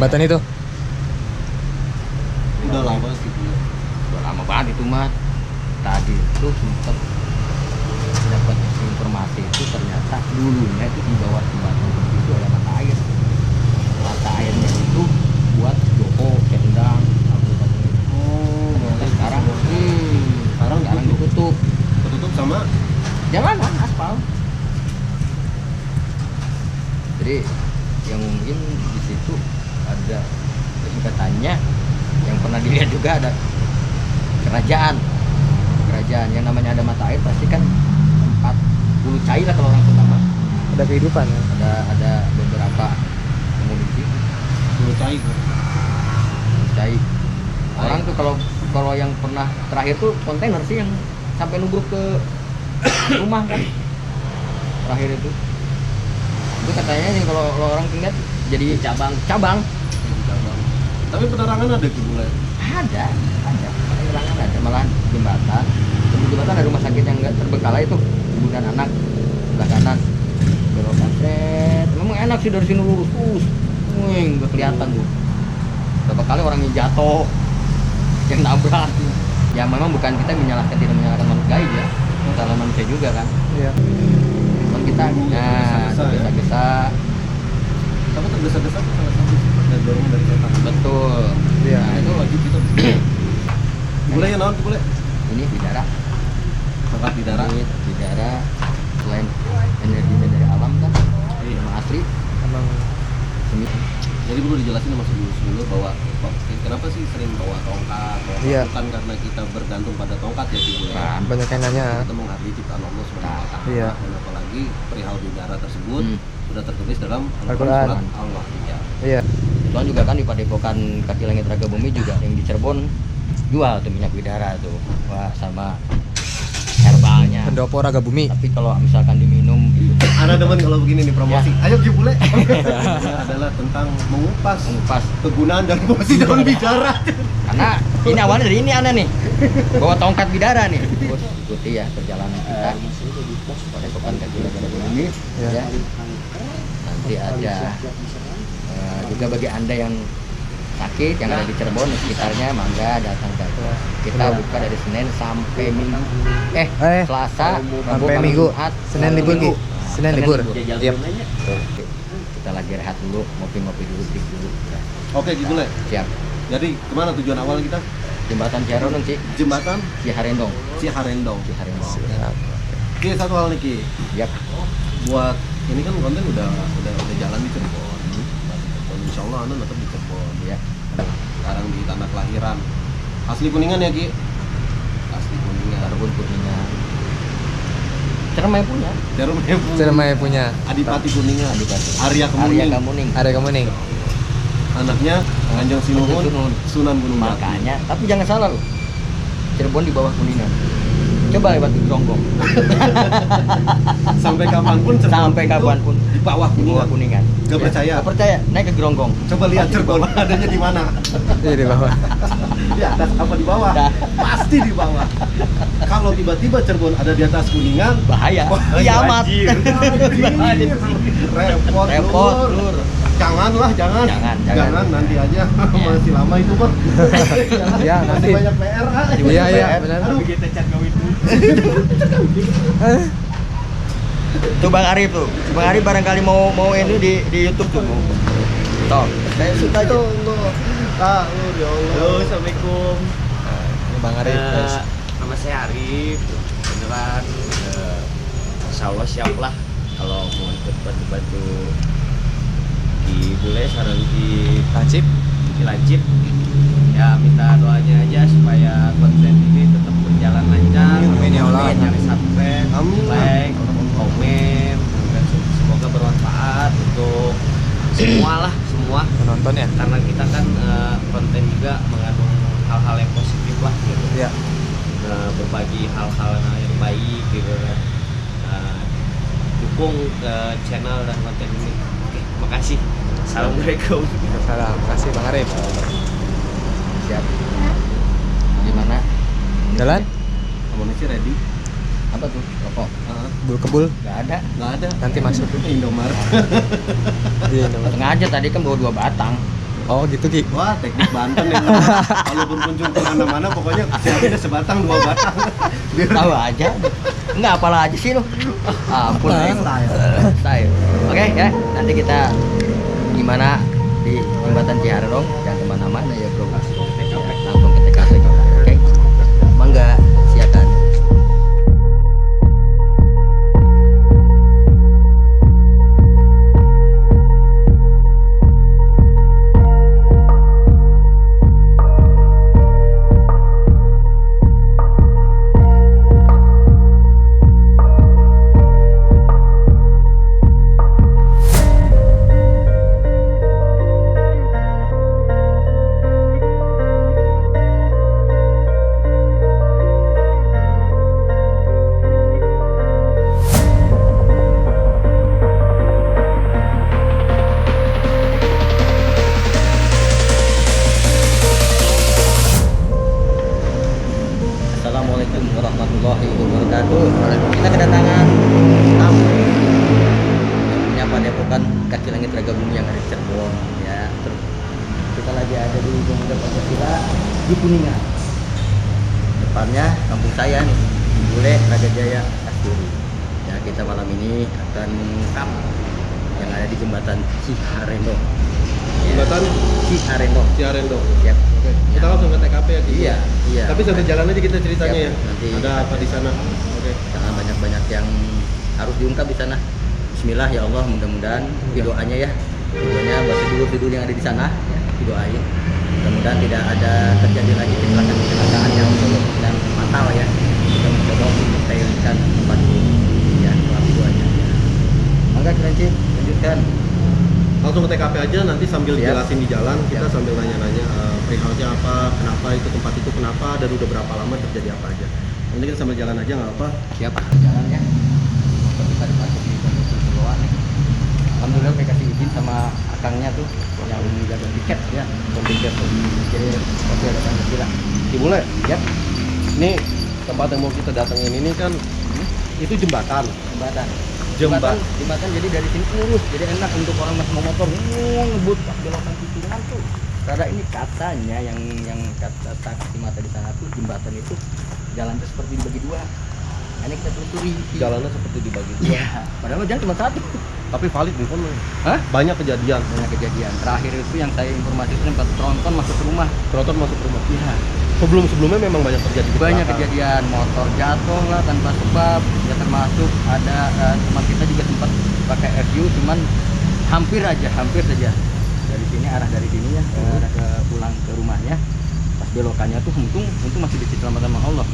jembatan itu? Udah lama sih. Udah lama banget itu mah. Tadi itu sempat dapat informasi itu ternyata dulunya itu di bawah jembatan itu ada mata air. Mata airnya itu buat Joko, Kendang, Oh, sekarang sekarang ditutup. Ketutup sama Jalanan aspal. Jadi yang mungkin di situ ada katanya yang pernah dilihat juga ada kerajaan yang namanya ada mata air pasti kan tempat bulu cair lah kalau orang pertama Ada kehidupan ya? ada beberapa komoditi bulu cair. bulu cair orang tuh kalau yang pernah terakhir tuh kontainer sih yang sampai nubruk ke rumah kan terakhir itu katanya nih kalau orang lihat jadi cabang. Tapi penerangan ada gitu mulai. Ada penerangan ada malah jembatan ada rumah sakit yang nggak terbengkalai itu ibu dan anak sebelah kanan belokan set memang enak sih dari sini lurus nggak kelihatan tuh berapa kali orang yang jatuh yang nabrak ya memang bukan kita tidak menyalahkan manusia ya salah manusia juga kan Iya. cuman kita tergesa-gesa Tapi tergesa-gesa itu salah satu dan dorongan dari setan. betul Iya. Nah, itu wajib kita. Boleh ya naon boleh. ini bidara Tongkat di darah. ini bidara selain energinya dari alam kan sama asli Emang semi Jadi perlu dijelasin sama sebelum bahwa kenapa sih sering bawa tongkat, Iya. bukan karena kita bergantung pada tongkat ya Ibu ya. Kan. banyak yang nanya. Kita menghargai ciptaan Allah Subhanahu wa taala. Iya. Dan apalagi perihal bidara tersebut sudah tertulis dalam Al-Quran. surat Allah ya. Iya. Cuman juga kan di Padepokan Kaki Langit Raga Bumi juga yang di Cirebon jual tuh minyak bidara tuh. Wah, sama herbalnya. Pendopo Raga Bumi. Tapi kalau misalkan diminum Ana demen kalau begini nih promosi. Ya. Ayo Ki Bule. Adalah tentang mengupas mengupas kegunaan dan fungsi daun bidara. karena ini awalnya dari ini Anda nih. Bawa tongkat bidara nih. Terus ikuti ya perjalanan kita. Padepokan Kaki Langit Raga Bumi Ya. ya. Nanti ada juga bagi Anda yang sakit yang ada di Cirebon dan sekitarnya mangga datang ke kita Ya. buka dari Senin sampai Minggu Selasa Rabu, sampai Kamis, Minggu. Jumat, Senin libur Ki. Senin libur. Iya. Oke. Kita lagi rehat dulu, ngopi-ngopi dulu, break dulu. Ya. Oke Ki Bule. Siap. Jadi kemana tujuan awal kita? Jembatan Ciharendong sih, Jembatan Ciharendong. Ciharendong. Siap. Ki, satu hal nih Ki. Yap. Buat ini kan konten udah jalan di Cirebon. Insya Allah Anda tetap di Cirebon. Ya. Sekarang di tanah kelahiran. Asli Kuningan ya Ki? Asli Kuningan. Karbon Kuningan. Cermai punya. Ciremai punya. Adipati Kuningan. Adipati. Arya Arya Kemuning. Kemuning. Ada kamu nih. Anaknya Kanjeng Sinuhun, Sinuhun. Sunan Gunung Jati. Makanya, tapi jangan salah loh. Cirebon di bawah Kuningan. Coba lewat di Gronggong. Sampai kapanpun Cirebon Sampai itu kapanpun di bawah di bawah Kuningan. Kuningan. Gak percaya? Gak percaya, naik ke Gronggong. Coba lihat Pasti di Cirebon bawah. adanya di mana? Iya di bawah. Di atas apa di bawah? Dah. Pasti di bawah. Kalau tiba-tiba Cirebon ada di atas Kuningan, Bahaya. Bahaya, Kiamat. anjir. Repot, Repot, lur. Janganlah, jangan. Jangan. Nanti aja. Masih lama itu, Bang. Ya, Masih nanti. banyak PR. Iya iya benar. Aduh, Tuh Bang Arif tuh. Bang Arif barangkali mau ini di YouTube tuh. Tuh. Saya suka aja. ya Allah. Halo, assalamualaikum. Ini Bang Arif. guys. Nama saya Arif. Beneran, insya Allah siap lah kalau mau ikut bantu-bantu di Bule sarang di Lancip. Lancip. Ya minta doanya aja supaya konten ini tetap berjalan lancar. Amin, ya Allah. Jangan subscribe, Amin. like, komen, dan semoga bermanfaat untuk semua lah, semua. Penonton ya. Karena kita kan konten juga mengandung hal-hal yang positif lah gitu. Iya. Berbagi hal-hal yang baik gitu kan. Dukung ke channel dan konten ini. Oke, makasih. Assalamualaikum. Salam. Kasih Bang Arif. Siap. Gimana? Jalan? Amunisi ready? Apa tuh? Rokok? Bul kebul. Gak ada. Nggak ada. Nanti masuk. Indomaret. Iya Indomaret. Sengaja tadi kan bawa 2 batang. Oh gitu Ki. Wah, teknik Banten yang kalau berkunjung ke mana-mana pokoknya siapinnya sebatang 2 batang. Biar Tahu aja. Enggak apalah aja sih lu. Ampun ya. Style. Oke ya, nanti kita gimana di jembatan Ciharong, jangan kemana-mana ya bro. Langsung ke TKP kita. Oke. Mangga, silakan. Assalamualaikum warahmatullahi wabarakatuh. Kita kedatangan tamu yang menyapa Depokan Kaki Langit Raga Bumi yang ada di Cirebon ya. Terus kita lagi ada di Pemuda Pancasila di Kuningan. Depannya kampung saya nih, Bule Raga Jaya Kasturi. Ya, kita malam ini akan mengungkap yang ada di jembatan Ciharendo. jembatan Ciharendo. Ciharendo. Siap. Oke. Kita langsung ke TKP ya Ki. Iya, iya. Tapi sambil jalan aja kita ceritanya Siap, ya. nanti Ada apa di sana? Oke. Karena banyak-banyak yang harus diungkap di sana. Bismillah ya Allah, mudah-mudahan doanya ya. Doanya buat sedulur-sedulur yang ada di sana ya, didoain. Mudah-mudahan tidak ada terjadi lagi kecelakaan yang dan fatal ya. Kita mencoba untuk mensterilkan tempat ini ya, melalui doanya ya. Mangga Kerenci, lanjutkan. Langsung ke TKP aja, nanti sambil Siap. dijelasin di jalan kita Siap. sambil nanya-nanya perihalnya apa, kenapa itu tempat itu kenapa, dan udah berapa lama terjadi apa aja. Nanti kita sambil jalan aja nggak apa. Siap, jalan ya. Motor kita diparkir di Pondok Seloa nih. Alhamdulillah saya kasih izin sama akangnya tuh yang jaga tiket ya, tiket tuh. Jadi oke ada Pancasila. Ibu Le, Ya, ini tempat yang mau kita datengin ini kan itu jembatan. jembatan. Jembatan. Jembatan jadi dari sini lurus, jadi enak untuk orang masih mau motor ngebut pas belokan tikungan tuh. Karena ini katanya yang kata saksi mata di sana tuh jembatan itu jalan tuh seperti dibagi dua. Ini kita telusuri. Jalannya seperti dibagi dua. Iya, padahal jalan cuma satu. Tapi valid nih kan. Hah? Banyak kejadian. Banyak kejadian. Terakhir itu yang saya informasi itu sempat tronton masuk ke rumah. Penonton masuk rumah. Iya. Sebelumnya memang banyak terjadi Banyak kecelakaan. kejadian motor jatuh lah tanpa sebab. Ya termasuk ada teman kita juga sempat pakai RU, cuman hampir saja dari sini dari sini ya arah ke pulang ke rumahnya. Pas belokannya tuh untung masih diselamatkan sama Allah.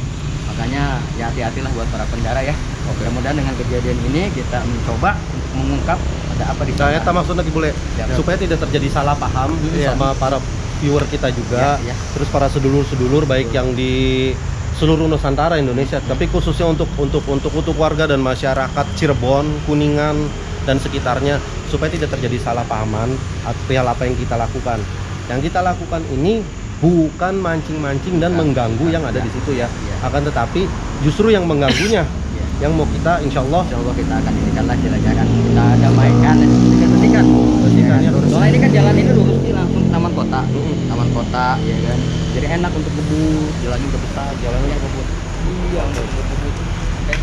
Makanya ya hati-hatilah buat para pengendara ya. Mudah-mudahan dengan kejadian ini kita mencoba untuk mengungkap ada apa di Nah, sana. eta maksudnya Ki Bule, Siap. supaya tidak terjadi salah paham Iya. sama para viewer kita juga, Iya, iya. terus para sedulur-sedulur baik yang di seluruh Nusantara Indonesia, tapi khususnya untuk warga dan masyarakat Cirebon, Kuningan dan sekitarnya, supaya tidak terjadi salah pahaman perihal apa yang kita lakukan. Yang kita lakukan ini bukan mancing-mancing dan mengganggu yang ada di situ ya. Iya. Akan tetapi justru yang mengganggunya Iya. yang mau kita insya Allah Insya Allah kita akan inikan lah jalan-jalan, kita damaikan dan kita bersihkan. Bersihkan, ya. Soalnya ini kan jalan ini lurus nih langsung ke taman kota, Mm-mm. taman kota ya kan. Jadi enak untuk kebut, jalannya udah besar, jalannya udah kebut. Iya, udah kebut.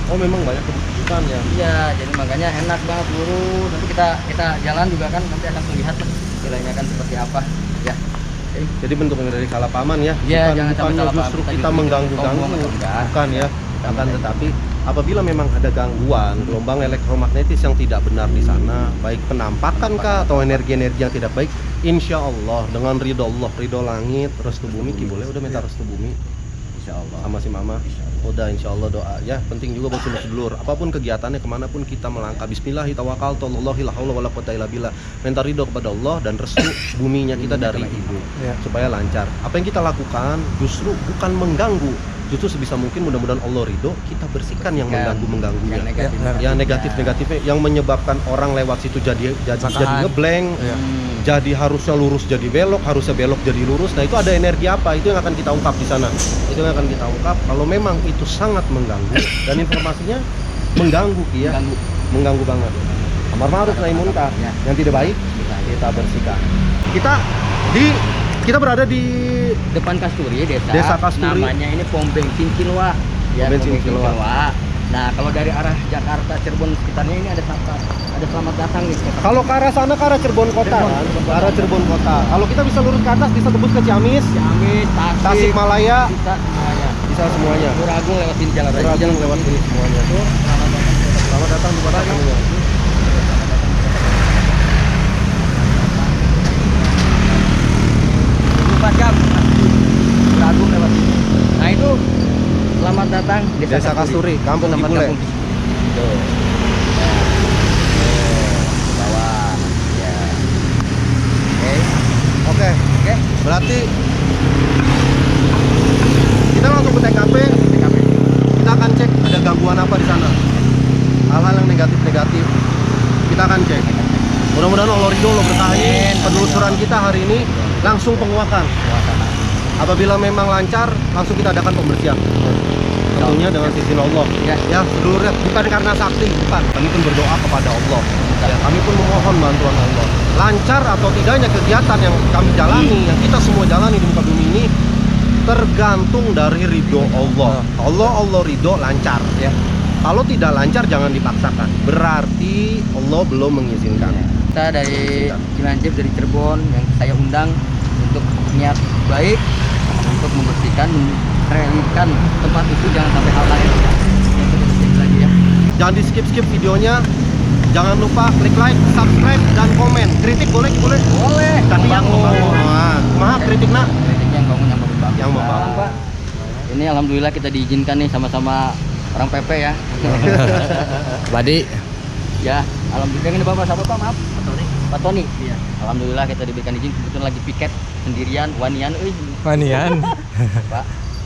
oh memang banyak kebutuhan ya. Iya, jadi makanya enak banget lurus. Nanti kita jalan juga kan nanti akan melihat lah jalannya kan seperti apa. Ya. Oke. Jadi bentuknya dari salah pahaman ya. Iya, bukan, jangan sampai bukannya salah paham. justru Kita kita juga mengganggu-ganggu. sombong atau enggak. Bukan ya. Akan tetapi apabila memang ada gangguan gelombang elektromagnetis yang tidak benar di sana, baik penampakan kah atau energi-energi yang tidak baik, insya Allah dengan ridho Allah, ridho langit, restu bumi, Ki boleh udah minta restu bumi Insya Allah. sama si mama. Udah insya Allah doa ya, penting juga buat sedulur. Apapun kegiatannya, kemanapun kita melangkah, Bismillahirrahmanirrahim, la haula wala quwwata illa billah. Minta ridho kepada Allah dan restu buminya kita dari ibu Ya. supaya lancar. Apa yang kita lakukan justru bukan mengganggu, justru sebisa mungkin mudah-mudahan Allah ridho, kita bersihkan yang mengganggunya. Yang negatif. Ya, Ya negatif-negatifnya yang menyebabkan orang lewat situ jadi Kecelakaan. ngeblank, Ya. jadi harusnya lurus jadi belok, harusnya belok jadi lurus. Nah itu ada energi apa? Itu yang akan kita ungkap di sana. Itu yang akan kita ungkap. Kalau memang itu sangat mengganggu dan informasinya mengganggu, Ki, ya, mengganggu banget. Amar ma'ruf nahi munkar Ya. yang tidak baik kita bersihkan. Kita Kita berada di Depan Kasturi, Desa Kasturi. Namanya ini pom bensin Ciloa. Ya, Pom bensin Ciloa. Nah, kalau dari arah Jakarta, Cirebon sekitarnya ini ada selamat datang nih. Kalau ke arah sana ke arah Cirebon kota, Cirebon, kan? Cirebon Ke arah Cirebon kota. Kalau kita bisa lurus ke atas bisa tembus ke Ciamis, Ciamis, Tasikmalaya, bisa semuanya. bisa semuanya. Turagung lewat sini jalan raya. Turagung lewat sini semuanya. Tuh, selamat datang di kota Kuningan. 24 jam. Turagung lewat sini. Nah, itu selamat datang Desa Kasturi, Kampung Selamat Cibule. Kampung. Tuh. Nah, ke bawah. Ya. Oke, Oke. berarti kita langsung ke TKP. TKP. Kita akan cek ada gangguan apa di sana. Hal-hal yang negatif-negatif kita akan cek. Mudah-mudahan Allah ridho, Allah berkahi penelusuran kita hari ini langsung penguakan. Apabila memang lancar, langsung kita adakan pembersihan. Tentunya dengan izin Allah. Ya, seluruhnya bukan karena sakti, bukan. Kami pun berdoa kepada Allah. Ya, kami pun memohon bantuan Allah. Lancar atau tidaknya kegiatan yang kami jalani, yang kita semua jalani di muka bumi ini, tergantung dari ridho Allah. Allah ridho lancar. Ya. Kalau tidak lancar jangan dipaksakan. Berarti Allah belum mengizinkan. Kita dari Cilancip, dari Cirebon yang saya undang untuk niat baik untuk membersihkan, mensterilkan tempat itu, jangan sampai hal lain lagi ya. Jangan di skip videonya. Jangan lupa klik like, subscribe, dan komen. Kritik boleh? Boleh. Tapi yang membangun. Maaf kritiknya. Kritiknya yang bangun, yang bagus. Yang membangun. Pak. Ini alhamdulillah kita diizinkan nih sama-sama orang PP ya. Badi. Ya, alhamdulillah. Ini Bapak siapa Pak? Maaf. Pak Tony. Iya. Alhamdulillah kita diberikan izin, kebetulan lagi piket sendirian, wanian Manian. Pak,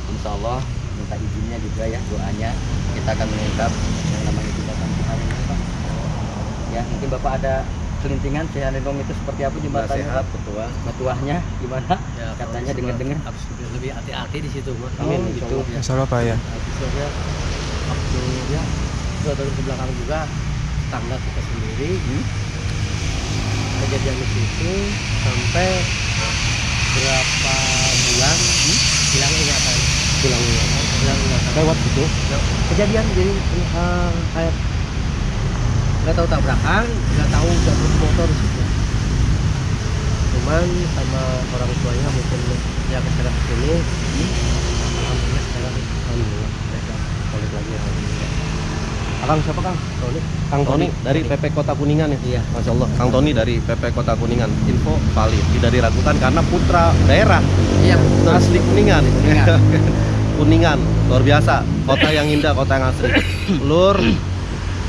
insya Allah minta izinnya juga ya, doanya kita akan mengungkap yang namanya jembatan Ciharendong Pak. Ya, mungkin Bapak ada selintingan Ciharendong itu seperti apa jembatannya? Sehat, Pak? Petuahnya gimana? Ya, Katanya dengar-dengar harus lebih hati-hati di situ, Mas. Amin, Insya gitu. Allah. Salah Pak ya. Habisnya waktu ya dari ke belakang juga tangga kita sendiri. Kejadian di situ sampai berapa bulan hilang ingatan. Hilang ingatan. Lewat situ. Kejadian jadi kayak nggak tahu tabrakan, nggak tahu jatuh motor di situ. Cuman sama orang tuanya mungkin ya kesana kesini. Alhamdulillah sekarang mereka balik lagi alhamdulillah. Akang siapa Kang? Tony. Kang Tony dari PP Kota Kuningan ya? Iya. Masya Allah. Kang Tony dari PP Kota Kuningan. Info valid, tidak diragukan karena putra daerah Iya, asli Kuningan. Kuningan. Kuningan, luar biasa. Kota yang indah, kota yang asri. Lur,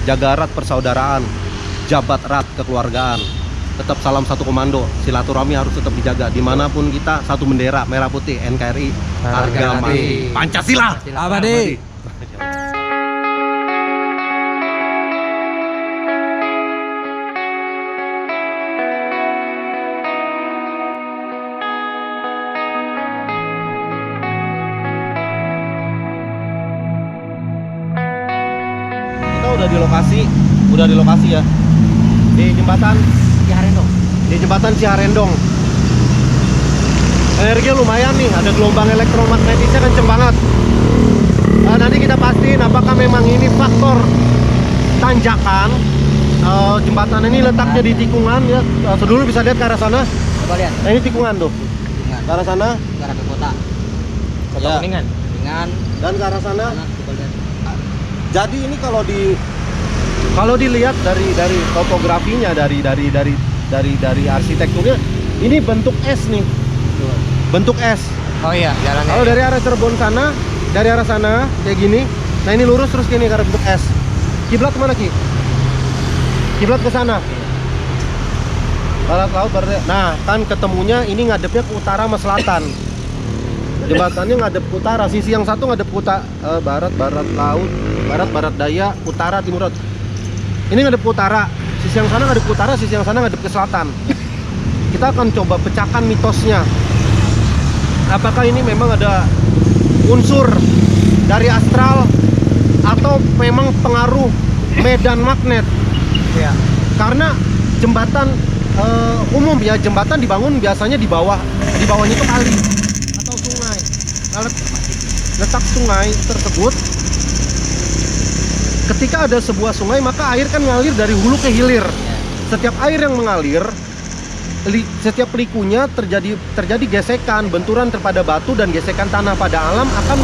jaga erat persaudaraan, jabat erat kekeluargaan. Tetap salam satu komando, silaturahmi harus tetap dijaga. Dimanapun kita, satu bendera merah putih, NKRI, harga mati, Pancasila. Abadi. Kita udah di lokasi ya, di jembatan Ciharendong. Ciharendong. Energinya lumayan nih, ada gelombang elektromagnetisnya kenceng banget. Nanti kita pastiin apakah memang ini faktor tanjakan. Jembatan ini letaknya di tikungan ya. Dulu bisa lihat ke arah sana. Coba lihat. Nah ini tikungan tuh. Kuningan. Ke arah sana. Ke arah ke kota. Ya. Kuningan. Dan ke arah sana. Coba lihat. Jadi ini kalau dilihat dari topografinya, dari arsitekturnya, ini bentuk S nih. Bentuk S. Oh iya, jalannya. Kalau dari arah Cirebon sana, dari arah sana kayak gini. Nah ini lurus terus gini ke arah bentuk S. Kiblat kemana Ki? Kiblat ke sana. Barat laut, barat. Nah kan ketemunya ini ngadepnya ke utara sama selatan. Jembatannya ngadep ke utara. Sisi yang satu ngadep ke barat laut, barat daya, utara timur laut. Ini ngadep ke utara. Sisi yang sana ngadep ke utara, sisi yang sana ngadep ke selatan. Kita akan coba pecahkan mitosnya. Apakah ini memang ada unsur dari astral atau memang pengaruh medan magnet? Ya. Karena jembatan umumnya jembatan dibangun biasanya di bawahnya itu kali atau sungai. Nah, letak sungai tersebut, ketika ada sebuah sungai maka air kan ngalir dari hulu ke hilir. Setiap air yang mengalir, setiap likunya terjadi gesekan, benturan terhadap batu dan gesekan tanah pada alam akan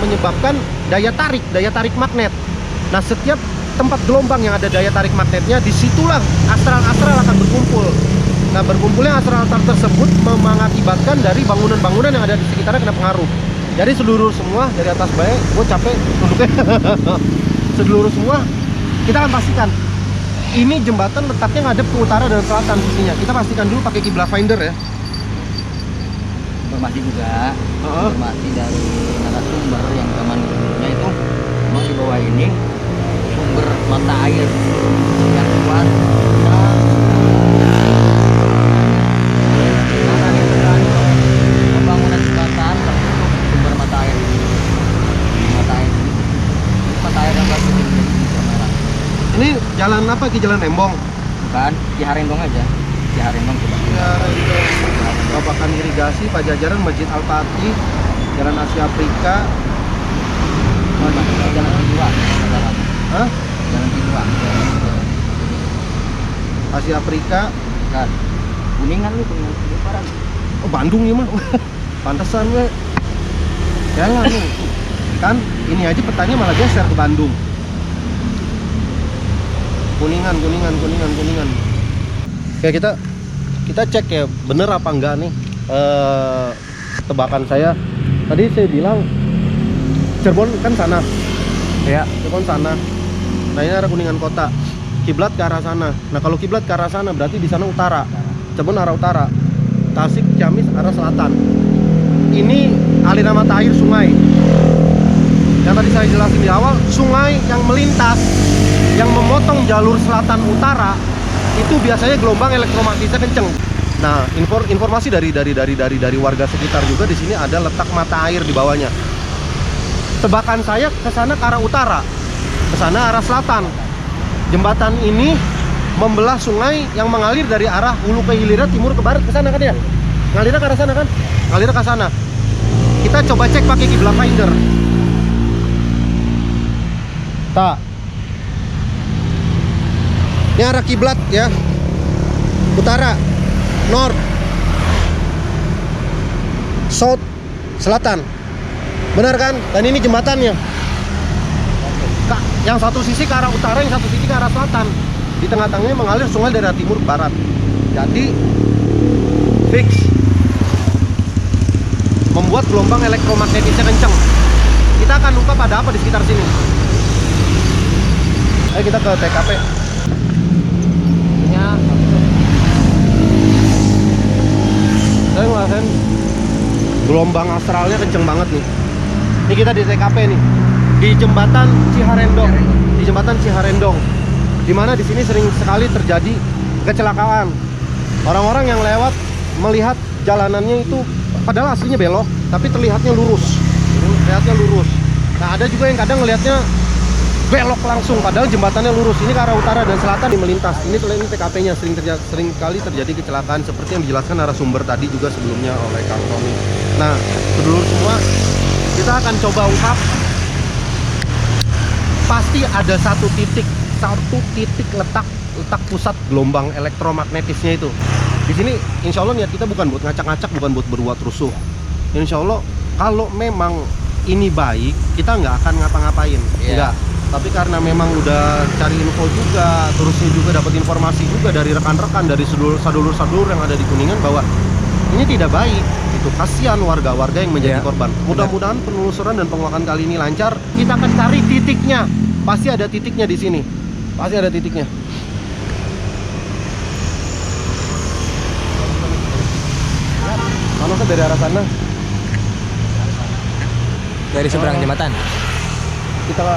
menyebabkan daya tarik magnet. Nah, setiap tempat gelombang yang ada daya tarik magnetnya, disitulah astral-astral akan berkumpul. Nah, berkumpulnya astral-astral tersebut mengakibatkan dari bangunan-bangunan yang ada di sekitarnya kena pengaruh. Jadi seluruh semua dari atas bawah, gue capek duduknya. Seluruh semua kita akan pastikan ini jembatan letaknya ngadep ke utara dan selatan sisinya. Kita pastikan dulu pakai kiblat finder ya. Informasi juga, informasi dari narasumber yang temannya itu, memang di bawah ini sumber mata air yang kuat karena yang terjadi pembangunan jembatan tertutup sumber mata air ini. Mata air yang bagus ini merah. Ini jalan apa Ki? Jalan Rembong? Bukan, Ciharendong aja. Ciharendong coba. Babakan irigasi, Pajajaran, Masjid Al-Fatih, Jalan Asia Afrika. Jalan Tidua. Hah? Jalan Tidua. Asia Afrika. Kan. Kuningan lu, Kuningan Barat. Oh, Bandung ya mah. Pantesan we. Jalan nih. Kan ini aja petanya malah geser ke Bandung. Kuningan. Oke, kita cek ya bener apa enggak nih tebakan saya. Tadi saya bilang Cirebon kan sana. Ya. Cirebon sana. Nah, ini arah Kuningan kota. Kiblat ke arah sana. Nah, kalau kiblat ke arah sana berarti di sana utara. Cirebon arah utara. Tasik, Ciamis arah selatan. Ini aliran mata air sungai. Yang tadi saya jelasin di awal, sungai yang melintas, yang memotong jalur selatan utara, itu biasanya gelombang elektromagnetisnya kenceng. Nah, informasi dari warga sekitar juga di sini ada letak mata air di bawahnya. Tebakan saya ke sana ke arah utara, ke sana arah selatan. Jembatan ini membelah sungai yang mengalir dari arah hulu ke hilirnya, timur ke barat ke sana kan ya? Ngalirnya ke arah sana kan? Ngalirnya ke sana. Kita coba cek pakai kiblat finder. Ini arah kiblat ya, utara, north, south, selatan, benar kan? Dan ini jembatannya. Yang satu sisi ke arah utara, yang satu sisi ke arah selatan. Di tengah-tengahnya mengalir sungai dari arah timur ke barat. Jadi fix membuat gelombang elektromagnetisnya kencang. Kita akan ungkap ada apa di sekitar sini. Ayo kita ke TKP. Saya ngerasain gelombang astralnya kenceng banget nih. Ini kita di TKP nih, di jembatan Ciharendong. Di jembatan Ciharendong, dimana di sini sering sekali terjadi kecelakaan. Orang-orang yang lewat melihat jalanannya itu padahal aslinya belok, tapi terlihatnya lurus. Nah, ada juga yang kadang ngelihatnya belok langsung, padahal jembatannya lurus. Ini ke arah utara dan selatan di melintas. Ini TKP-nya sering kali terjadi kecelakaan seperti yang dijelaskan narasumber tadi juga sebelumnya oleh Kang Tommy. Nah, sedulur semua, kita akan coba ungkap. Pasti ada satu titik letak pusat gelombang elektromagnetisnya itu. Di sini insya Allah niat kita bukan buat ngacak-ngacak, bukan buat berbuat rusuh. Insya Allah kalau memang ini baik, kita nggak akan ngapa-ngapain, enggak. Tapi karena memang udah cari info juga, terusnya juga dapat informasi juga dari rekan-rekan, dari sadulur-sadulur yang ada di Kuningan bahwa ini tidak baik. Itu kasihan warga-warga yang menjadi korban. Mudah-mudahan penelusuran dan penguakan kali ini lancar. Kita akan cari titiknya. Pasti ada titiknya di sini. Pasti ada titiknya. Mana dari arah sana? Dari seberang jembatan. Kita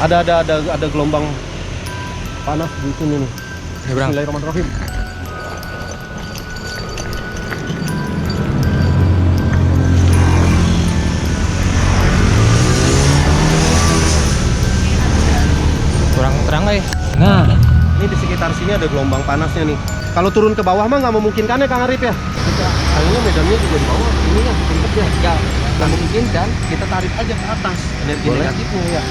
ada gelombang panas di sini nih. Seberang. Bismillahirrahmanirrahim. Kurang terang guys. Nah, ini di sekitar ada gelombang panasnya nih. Kalau turun ke bawah mah nggak memungkinkan ya Kang Arif ya? Kayaknya medannya juga di bawah. Ini ya, sempet ya. Ya, nggak memungkinkan. Kita tarik aja ke atas energi Boleh. negatifnya ya.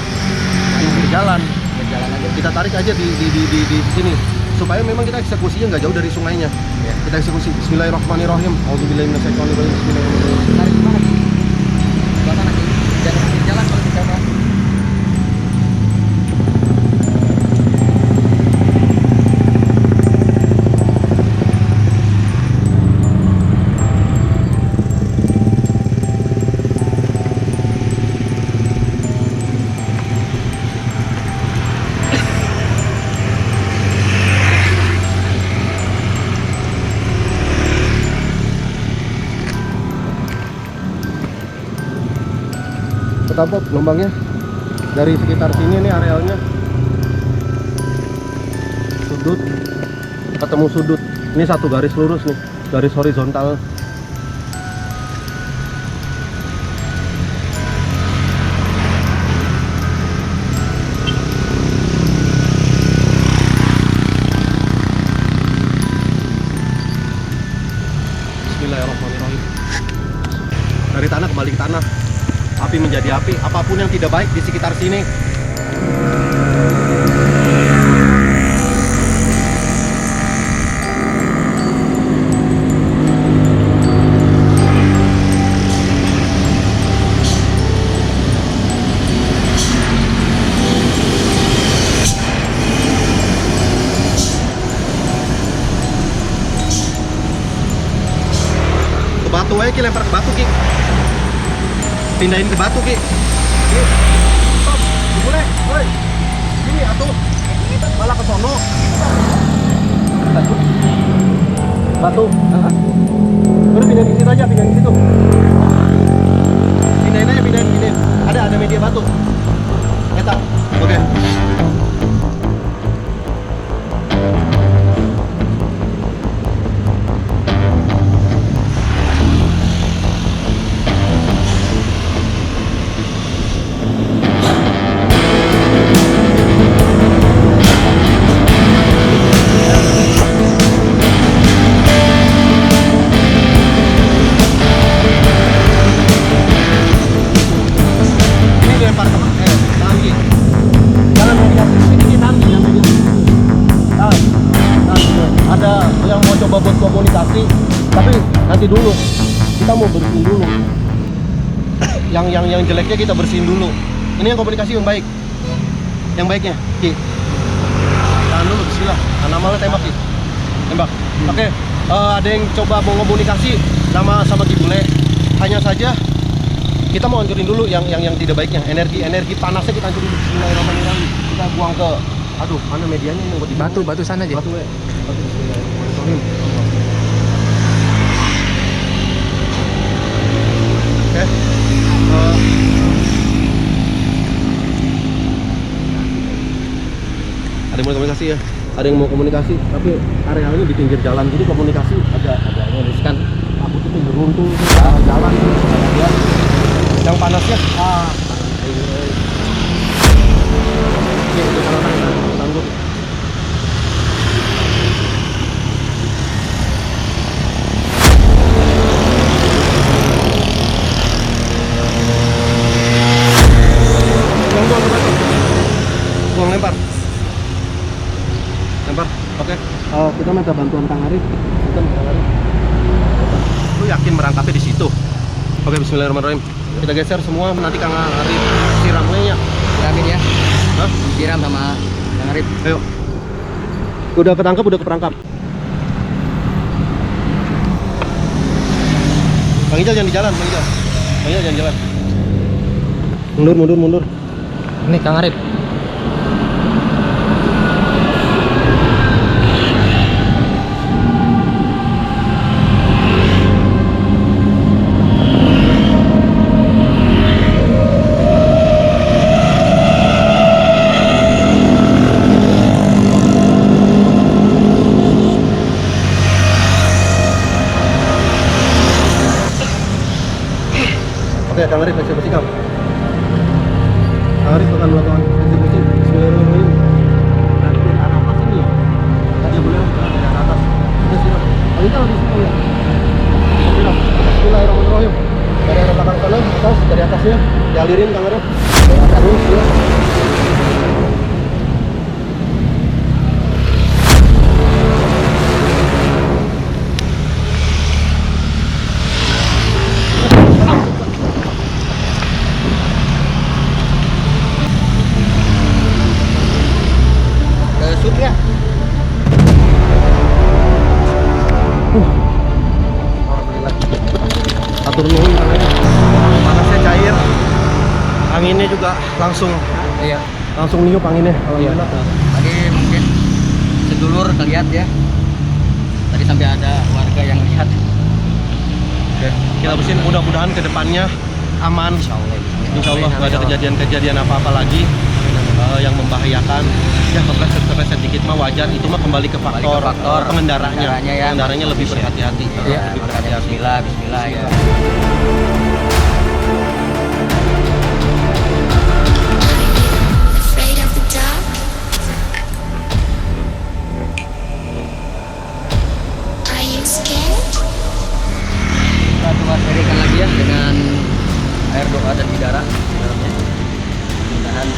Berjalan. Berjalan aja. Kita tarik aja di sini supaya memang kita eksekusinya nggak jauh dari sungainya. Ya. Kita eksekusi. Bismillahirrahmanirrahim. Auzubillahi minasyaitonirrajim. Bismillahirrahmanirrahim. Tarik kemana? Belakang lagi. Jangan pinggir jalan kalau bisa Pak. Ketapot gelombangnya dari sekitar sini nih arealnya sudut ketemu sudut ini satu garis lurus nih, garis horizontal. Bismillahirrahmanirrahim. Dari tanah kembali ke tanah, api menjadi api, apapun yang tidak baik di sekitar sini. Ke batu aja Ki, lempar ke batu Ki. Pindahin ke batu Ki. Stop, boleh, woi. Sini atuh. Malah ke sono. Batu. Udah pindahin ke situ aja, pindahin ke situ. Pindahin aja, pindahin. Ada media batu. Eta. Oke. Ini dilempar ke tangan Ki. Jangan media. Ini nanti yang media. Ada yang mau coba buat komunikasi, tapi nanti dulu. Kita mau bersihin dulu. Yang jeleknya kita bersihin dulu. Ini yang komunikasi yang baik. Yang baiknya, Ki. Tahan dulu, bismillah. Anak tembak Ki. Tembak. Oke. Ada yang coba mau komunikasi sama Ki Bule. Hanya saja kita mau hancurin dulu yang tidak baiknya. Energi panasnya kita hancurin. Bismillahirrahmanirrahim. Kita buang ke, aduh, mana medianya yang buat dibuang? Batu sana aja. Batu ya. Batu bismillahirrahmanirrahim. Oke. Ada yang mau komunikasi ya? Ada yang mau komunikasi, tapi arealnya di pinggir jalan, jadi komunikasi agak riskan. Aku tuh pinggir runtuh, jalan ya. Yang panasnya, tangguh. Buang lempar. Oke. Kita minta bantuan Kang Arif. Lu yakin merangkapnya di situ? Oke, bismillahirrahmanirrahim. Kita geser semua, nanti Kang Arif siramnya ya. Siramin ya. Hah? Siram sama Kang Arif. Ayo. Udah keperangkap. Bang Ijal jangan di jalan, Bang Ijal jangan jalan. Mundur. Ini Kang Arif. Oke, Kang Arif eksekusi Kang. Kang Arif akan melakukan eksekusi. Bismillahirrahmanirrahim. Nanti arah apa sini ya? Tadi belum Bismillahirrahmanirrahim. Dari arah belakang kanan, atas, dari atasnya dialirin Kang Arif. Dari atas terus ya. Ke sud ya. Alhamdulillah. Atur nuhun Kang Arif. Panasnya cair. Anginnya juga langsung Iya. niup anginnya. Alhamdulillah. Tadi mungkin sedulur kelihat ya. Tadi sampai ada warga yang lihat. Oke, kita bersihin mudah-mudahan ke depannya aman. Insya Allah nggak ada kejadian apa-apa lagi yang membahayakan. Ya kepleset dikit mah wajar. Itu mah kembali ke faktor, pengendaranya. ya. Pengendaranya lebih berhati-hati. Ya, Lebih makanya berhati-hati. bismillah ya. Afraid of the dark? Are you scared? Kita coba serikan lagi ya dengan air doa dan bidara di dalamnya. Mudah-mudahan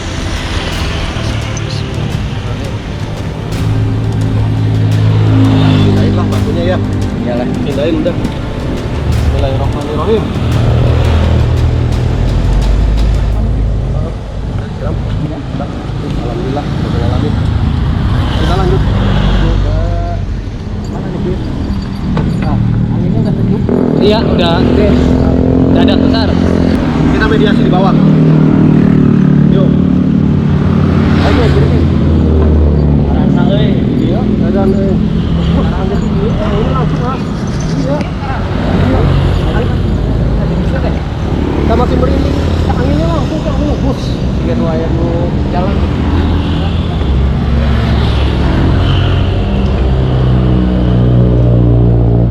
Pindahin lah batunya ya. iyalah. Pindahin udah. Bismillahirrahmanirrahim. Alhamdulillah, alamin. Kita lanjut ke mana nih, Fit? Nah, anginnya udah sejuk. Iya, udah ada besar. Kita mediasi di bawah. Yuk. Ayo, gini. Rasa euy. Iya, dan ini langsung ah. Iya. Kita masih merinding. Anginnya langsung ke bus. Tiga dua yang lu jalan.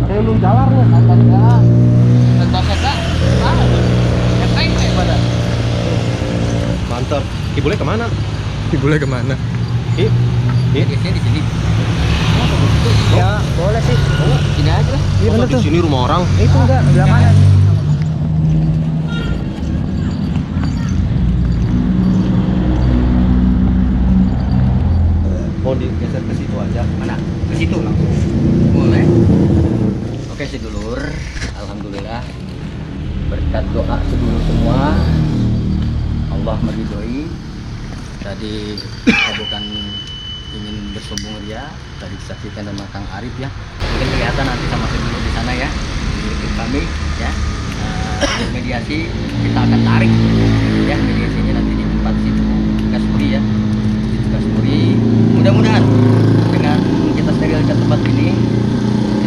Kayak belum jalarnya. Angkat jalan. Dan basah tak? Ngapain kayak pada? Mantap. Ibule kemana? Boleh kemana? Biasanya di sini. Ya, boleh sih. Sini aja lah. Iya bener Di tuh. sini rumah orang. Itu enggak, sebelah mana? Mau digeser ke situ aja. Mana? Ke situ. Boleh. Oke sedulur, alhamdulillah berkat doa sedulur semua Allah meridhoi. Tadi saya bukan ingin bersombong ria, tadi disaksikan sama Kang Arif ya. Mungkin kelihatan nanti sama sedulur di sana ya, di YouTube kami ya. Mediasi kita akan tarik ya, mediasinya nanti di tempat situ Kasturi ya. Situ Kasturi. Mudah-mudahan dengan kita sterilkan tempat ini,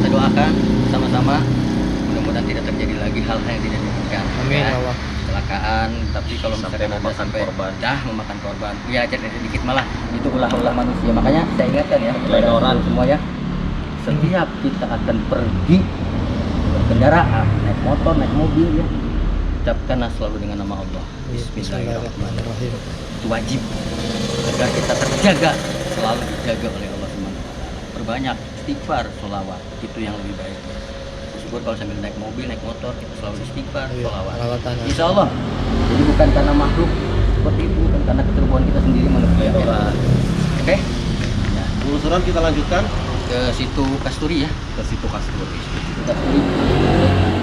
kita doakan sama-sama mudah-mudahan tidak terjadi lagi hal-hal yang tidak diinginkan. Amin, ya. Allah. Kecelakaan, tapi kalau misalkan ada sampai memakan korban, ya aja sedikit malah itu ulah-ulah manusia. Makanya saya ingatkan ya kepada orang semua ya, setiap kita akan pergi berkendaraan, naik motor, naik mobil ya, ucapkanlah selalu dengan nama Allah. Bismillahirrahmanirrahim. Itu wajib agar kita terjaga, selalu dijaga oleh Allah SWT. Perbanyak istighfar, sholawat, itu yang lebih baik. Syukur kalau sambil naik mobil, naik motor, kita selalu istighfar, sholawat. Insya Allah. Jadi bukan karena makhluk seperti itu, bukan karena keterbuan kita sendiri manusia. Ya. Oke? Ya. Penelusuran kita lanjutkan Ke situ Kasturi ya. ke situ Kasturi. Kasturi.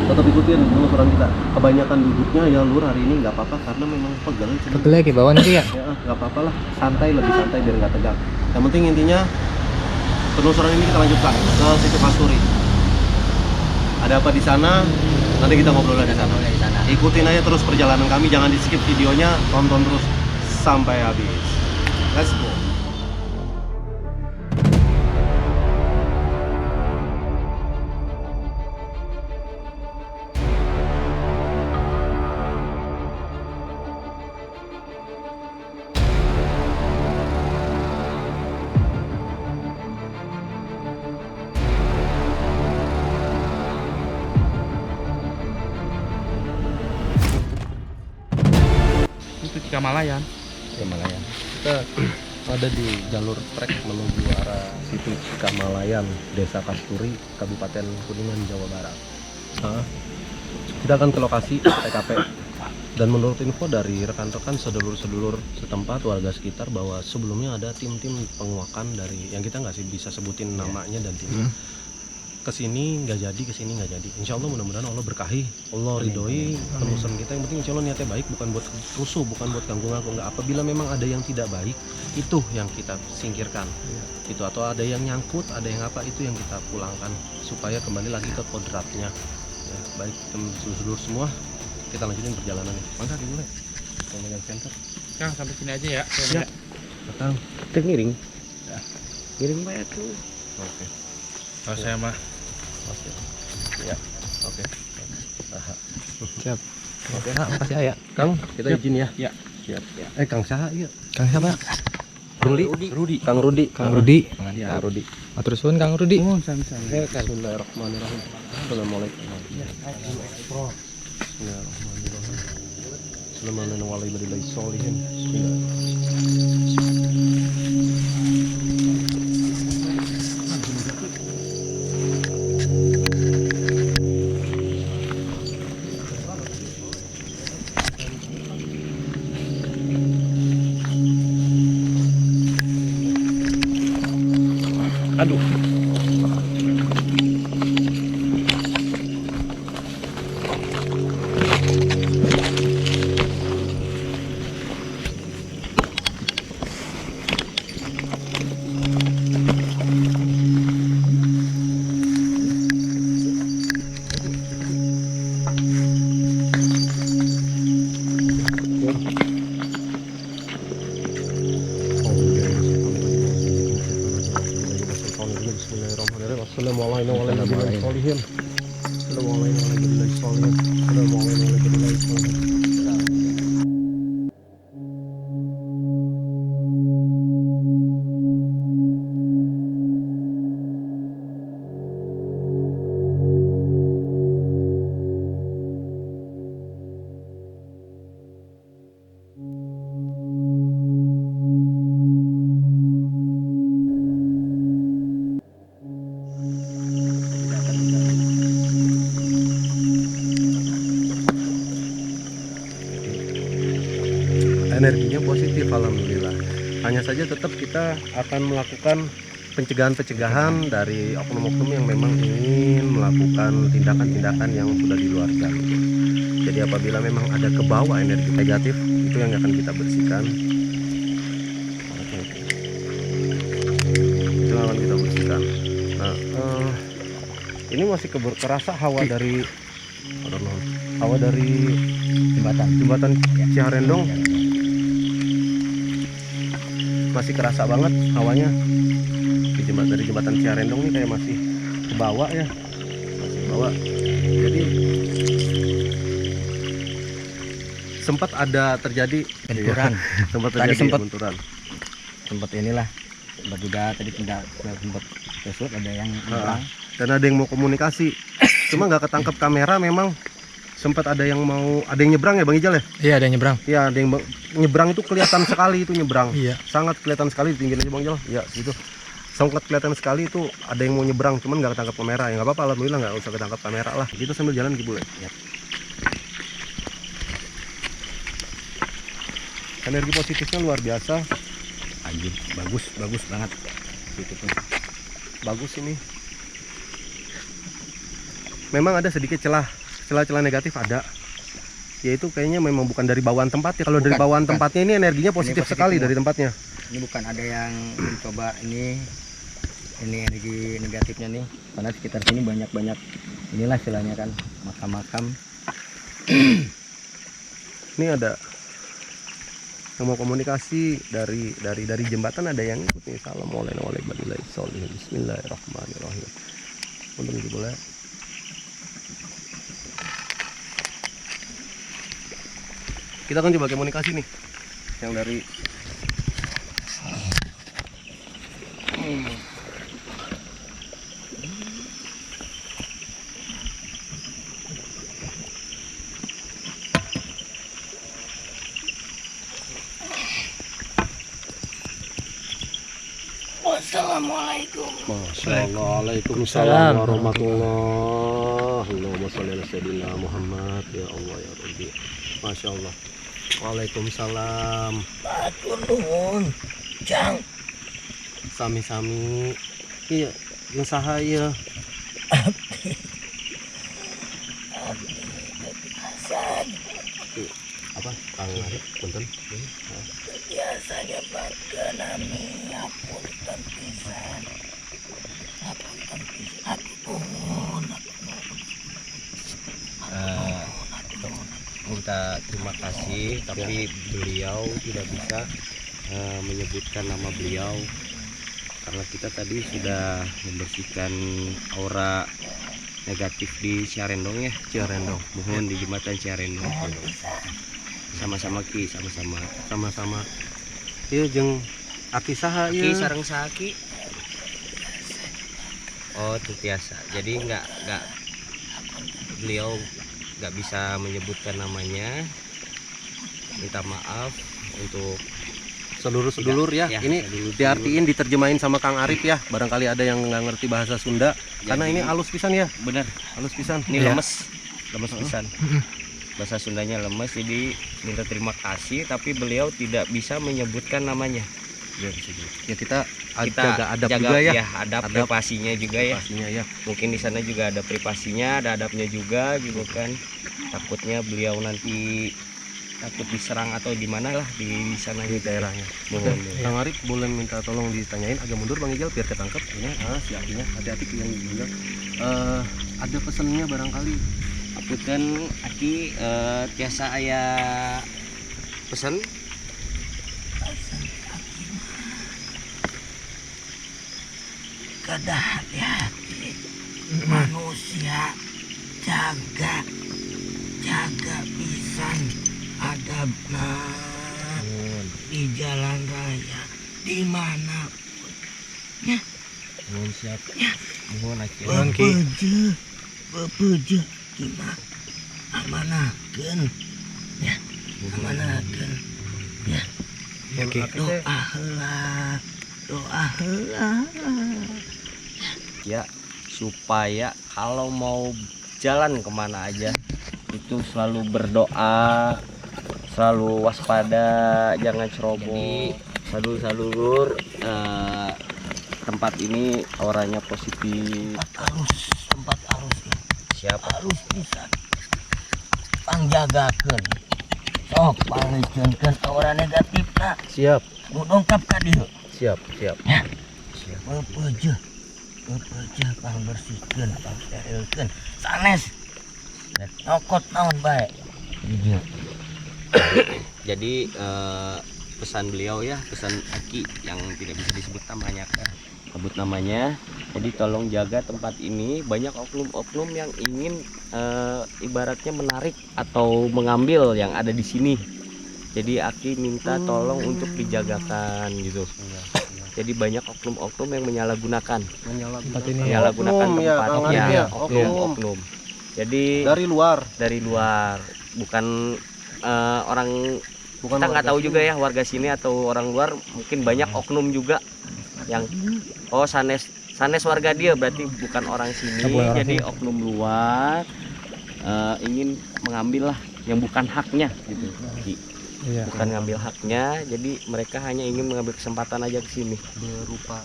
Tetap ikutin penelusuran kita. Kebanyakan duduknya ya lur hari ini nggak apa-apa karena memang pegel. Pegel ya ke bawah nanti ya? Ya nggak apa-apa lah, santai, lebih santai biar nggak tegang. Yang penting intinya penelusuran ini kita lanjutkan ke situ Kasturi. Ada apa di sana? Nanti kita ngobrol di sana. Di sana. Ikutin aja terus perjalanan kami, jangan di skip videonya, tonton terus sampai habis. Let's go. Itu Cikamalayan. Himalayan. ada di jalur trek menuju arah situ Cikamalayan, Desa Kasturi, Kabupaten Kuningan, Jawa Barat. Kita akan ke lokasi TKP. Dan menurut info dari rekan-rekan sedulur-sedulur setempat warga sekitar bahwa sebelumnya ada tim-tim penguakan dari yang kita nggak sih bisa sebutin namanya dan timnya. Kesini nggak jadi, kesini nggak jadi. Insya Allah mudah-mudahan Allah berkahi, Allah ridhoi penelusuran kita. Yang penting insya Allah niatnya baik, bukan buat rusuh, bukan buat ganggu-ganggu. Nggak. Apabila memang ada yang tidak baik, itu yang kita singkirkan. Itu atau ada yang nyangkut, ada yang apa, itu yang kita pulangkan supaya kembali lagi ke kodratnya. Ya, baik teman-teman semua, kita lanjutin perjalanan nih. Mangga dimulai. Komentar center. Kang sampai sini aja ya. Siap. Datang. Tek miring. Ya. Miring banget tuh. Oke. Oh, saya mah. Oke. Ya. Oke. Aha. Siap. Oke, makasih Ayah. Kang, kita izin ya. Ya. Siap. Kang Saha iya. Kang siapa? Rudi. Kang Rudi. Kang Rudi. Ya, Rudi. Matur suwun Kang Rudi. Bismillahirrahmanirrahim. Assalamualaikum. Bismillahirrahmanirrahim. Bismillahirrahmanirrahim. Aduh. Assalamualaikum warahmatullahi wabarakatuh. Assalamualaikum warahmatullahi wabarakatuh. Energinya positif alhamdulillah. Hanya saja tetap kita akan melakukan pencegahan-pencegahan dari oknum-oknum yang memang ingin melakukan tindakan-tindakan yang sudah di luar jam. Jadi apabila memang ada kebawa energi negatif, itu yang akan kita bersihkan. Oke. Itu yang akan kita bersihkan. Nah, ini masih kerasa hawa dari jembatan Ciharendong. Masih kerasa banget hawanya dari jembatan Ciharendong ini kayak masih ke bawah ya, masih ke bawah. Jadi sempat ada terjadi benturan. sempat Tadi terjadi benturan. Sempat inilah juga tadi tidak sempat kesut ada yang hilang. Dan ada yang mau komunikasi, cuma nggak ketangkep kamera. Memang sempat ada yang nyebrang ya Bang Ijal ya? Iya, ada yang nyebrang. Iya, ada yang nyebrang, itu kelihatan sekali itu nyebrang. Iya. Sangat kelihatan sekali, ditinggiin aja Bang Ijal. Iya, gitu. Sangat kelihatan sekali itu ada yang mau nyebrang, cuman nggak ketangkap kamera. Ya nggak apa-apa, alhamdulillah nggak usah ketangkap kamera lah. Kita sambil jalan gitu boleh. Ya. Energi positifnya luar biasa. Anjing, bagus banget. Gitu tuh. Bagus ini. Memang ada sedikit celah negatif ada. Yaitu kayaknya memang bukan dari bawaan tempat ya. Kalau dari bawaan tempatnya ini energinya positif sekali semua. dari tempatnya. Ini bukan ada yang mencoba ini energi negatifnya nih. Karena sekitar sini banyak inilah istilahnya kan makam-makam. Ini ada yang mau komunikasi dari jembatan, ada yang ikut nih. Assalamualaikum warahmatullahi wabarakatuh. Bismillahirrahmanirrahim. Untuk itu boleh. Kita akan coba komunikasi nih yang dari Assalamualaikum. Masya Allah. Waalaikumsalam warahmatullah. Allahumma sholli ala sayyidina Muhammad. Ya Allah ya Rabbi. Masya Allah. Waalaikumsalam. Matur nuwun, Jang. Sami-sami. Iya, yang sahaya. Hasan, Apa? Kang Arif, punten. biasanya bangga nami apunten pisan. Apunten pisan, apunten. Minta terima kasih, tapi beliau tidak bisa menyebutkan nama beliau karena kita tadi sudah membersihkan aura negatif di Ciarendong ya. Ciarendong. Mohon di jembatan Ciarendong. Sama-sama Ki, Sama-sama. Iya jeung Aki saha Ki ieu? sareng Saki. Oh, itu biasa. Jadi nggak beliau nggak bisa menyebutkan namanya. Minta maaf untuk Sedulur-sedulur ya. Ya, Ini sedulur-sedulur. diartiin diterjemahin sama Kang Arif ya. Barangkali ada yang nggak ngerti bahasa Sunda. Karena ini halus pisan ya. benar. Halus pisan. Ini Iya. lemes pisan. Bahasa Sundanya lemes, jadi minta terima kasih, tapi beliau tidak bisa menyebutkan namanya. Ya kita Kita jaga adab juga ya. adab Adab. privasinya juga ya. Pastinya ya. Mungkin di sana juga ada privasinya, ada adabnya juga gitu kan. Takutnya beliau nanti takut diserang atau di mana lah di sana Di daerahnya. Mohon. Kang Arif boleh minta tolong ditanyain agak mundur Bang Ijal biar ketangkep ini si Akinya hati-hati yang dibilang ada pesannya barangkali Apunten Aki tiasa aya pesan Kada hati-hati. Manusia jaga pisan adabna di jalan raya dimanapun. mohon siap. Mohon Aki. Mohon, Ki. Bebeje gimana amanakeun ya, amanakeun ya. Ya, Ki. Doa heula. Ya, supaya kalau mau jalan kemana aja itu selalu berdoa, selalu waspada, jangan ceroboh. Sadulur tempat ini auranya positif. Tempat arus Siap. harus bisa pangjagakeun, sok pangleuceunkeun aura negatifna siap nu dongkap ka dieu. siap Bebeje pangbersihkeun, pangsterilkeun sanes nyokot naon bae di dieu. Jadi pesan beliau ya, pesan Aki yang tidak bisa disebut namanya kan, sebut namanya. Jadi tolong jaga tempat ini, banyak oknum-oknum yang ingin ibaratnya menarik atau mengambil yang ada di sini. Jadi Aki minta tolong untuk dijagakan gitu. Jadi banyak oknum-oknum yang menyalahgunakan Tempat ini. menyalahgunakan Oknum, ya, tempat Kang Arif ya, ya, oknum. Jadi dari luar bukan orang, bukan kita nggak warga tahu sini. juga ya warga sini atau orang luar, mungkin banyak oknum juga yang sanes warga dia, berarti bukan orang sini. Bukan orang Jadi sini. oknum luar ingin mengambil lah yang bukan haknya gitu. Iya. Bukan ngambil haknya, jadi mereka hanya ingin mengambil kesempatan aja ke sini. berupa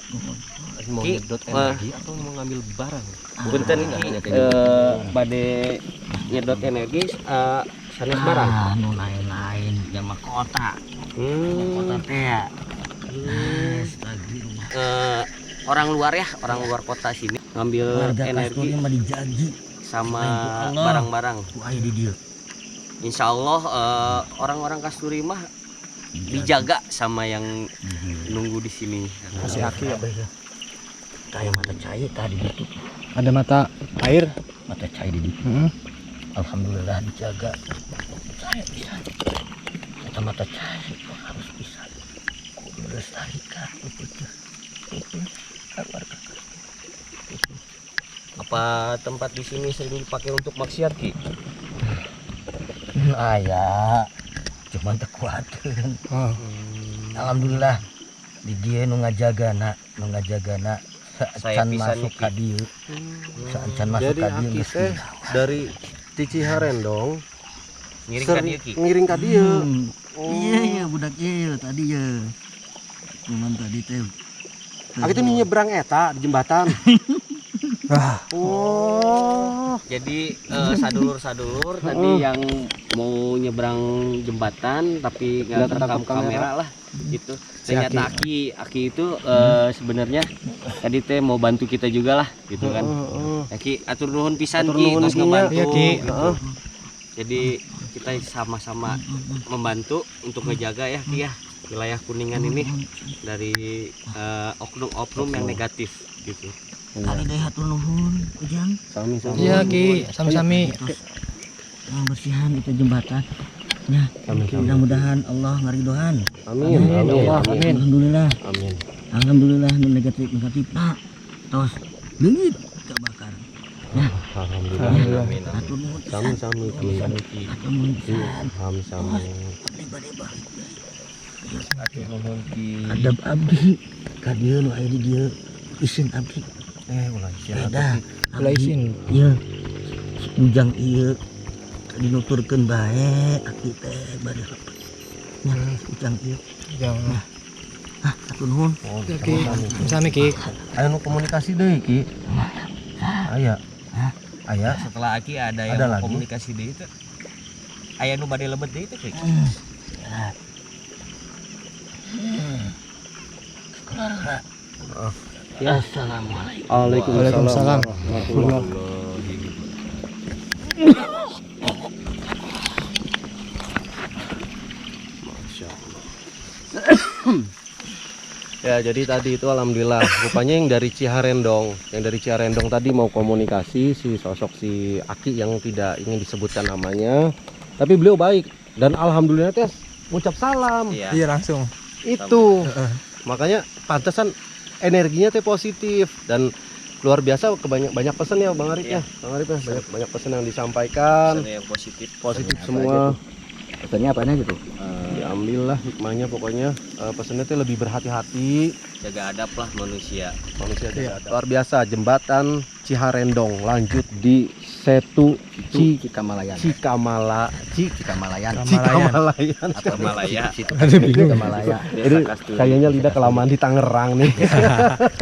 mau Ki, nyedot energi atau mau ngambil barang. Punten bade nyedot energi sanes barang. Nu lain-lain jama kota. Kota Hmm. teh ya. Astagfirullah. Orang luar ya, orang luar kota sini ngambil Warga energi kasturnya mah dijagi sama Allah. barang-barang. ku aya di dieu. Insya Allah orang-orang Kasturi mah dijaga sama yang nunggu di sini. Masih Aki ya. Kayak mata cahaya tadi itu. Ada mata air. Mata cahaya di dieu. Heeh. Alhamdulillah dijaga. Saya bisa. Kata mata cahaya itu harus bisa. Kudu lestarikan itu. Warga. Apa tempat di sini sering dipakai untuk maksiat Ki? Aya. Cuman teu kuateun. Oh, Alhamdulillah di dia nu ngajagana Saya can pisan masuk Ki. ka dieu can masuk Jadi ka dieu Aki geus teh dari Ciharendong Ngiring ka dieu Ki. ngiring ka dieu. iya budak ieu tadi ya cuman tadi teh Aki teh nyebrang eta di jembatan. Oh. Jadi sadulur-sadulur tadi yang mau nyebrang jembatan tapi nggak terekam kamera lah gitu. Ternyata Aki itu sebenarnya tadi teh mau bantu kita juga lah gitu kan. Aki atur nuhun pisan Atur Ki nuhun tos Ki nya. ngebantu Iya, Ki. gitu. Jadi kita sama-sama membantu untuk ngejaga ya Ki ya wilayah Kuningan ini dari oknum-oknum yang negatif gitu. kali deh hatur nuhun ujang Sami-sami. Iya Ki, sami-sami. terus bersihan itu jembatan ya mudah-mudahan Allah ngaridohan Amin. Ya Allah, amin. alhamdulillah Amin. alhamdulillah nu negatif pak tos leungit kebakar Alhamdulillah. hatur nuhun pisan. Sami-sami. hatur nuhun pisan. Sami-sami. Deba-deba. Adab abdi ka dieu nu aya di dieu isin abdi Ulah beda Ulah isin. ieu ujang ieu dinuturkeun bae aki teh bade lepas nya ujang ieu Jangan. hatur nuhun Iya Ki, sami Ki. Aya nu komunikasi deui Ki. Aya. Aya. Setelah Aki ada yang Ada mau lagi? komunikasi deui teh. Aya nu bade lebet deui teh Ki. assalamualaikum Waalaikumsalam. Ya, jadi tadi itu alhamdulillah rupanya yang dari Ciharendong tadi mau komunikasi si sosok si Aki yang tidak ingin disebutkan namanya, tapi beliau baik dan alhamdulillah teh ngucap salam. Iya. Iya langsung. Itu makanya pantesan energinya teh positif dan luar biasa. Banyak pesan ya Bang Arif ya. Bang Arif ya, banyak pesan yang disampaikan Pesan yang positif. positif Pesannya apa semua. aja tuh? Pesannya apanya gitu? Diambil lah hikmahnya pokoknya. Pesannya teh lebih berhati-hati. Jaga adab lah manusia. Manusia Iya. tidak ada. Luar biasa jembatan Ciharendong lanjut di Setu Cikamalayan. Cikamalayan Kamalayan. Atau Malaya. Ada bingung. Malaya. Ini kayaknya lidah kelamaan di Tangerang nih.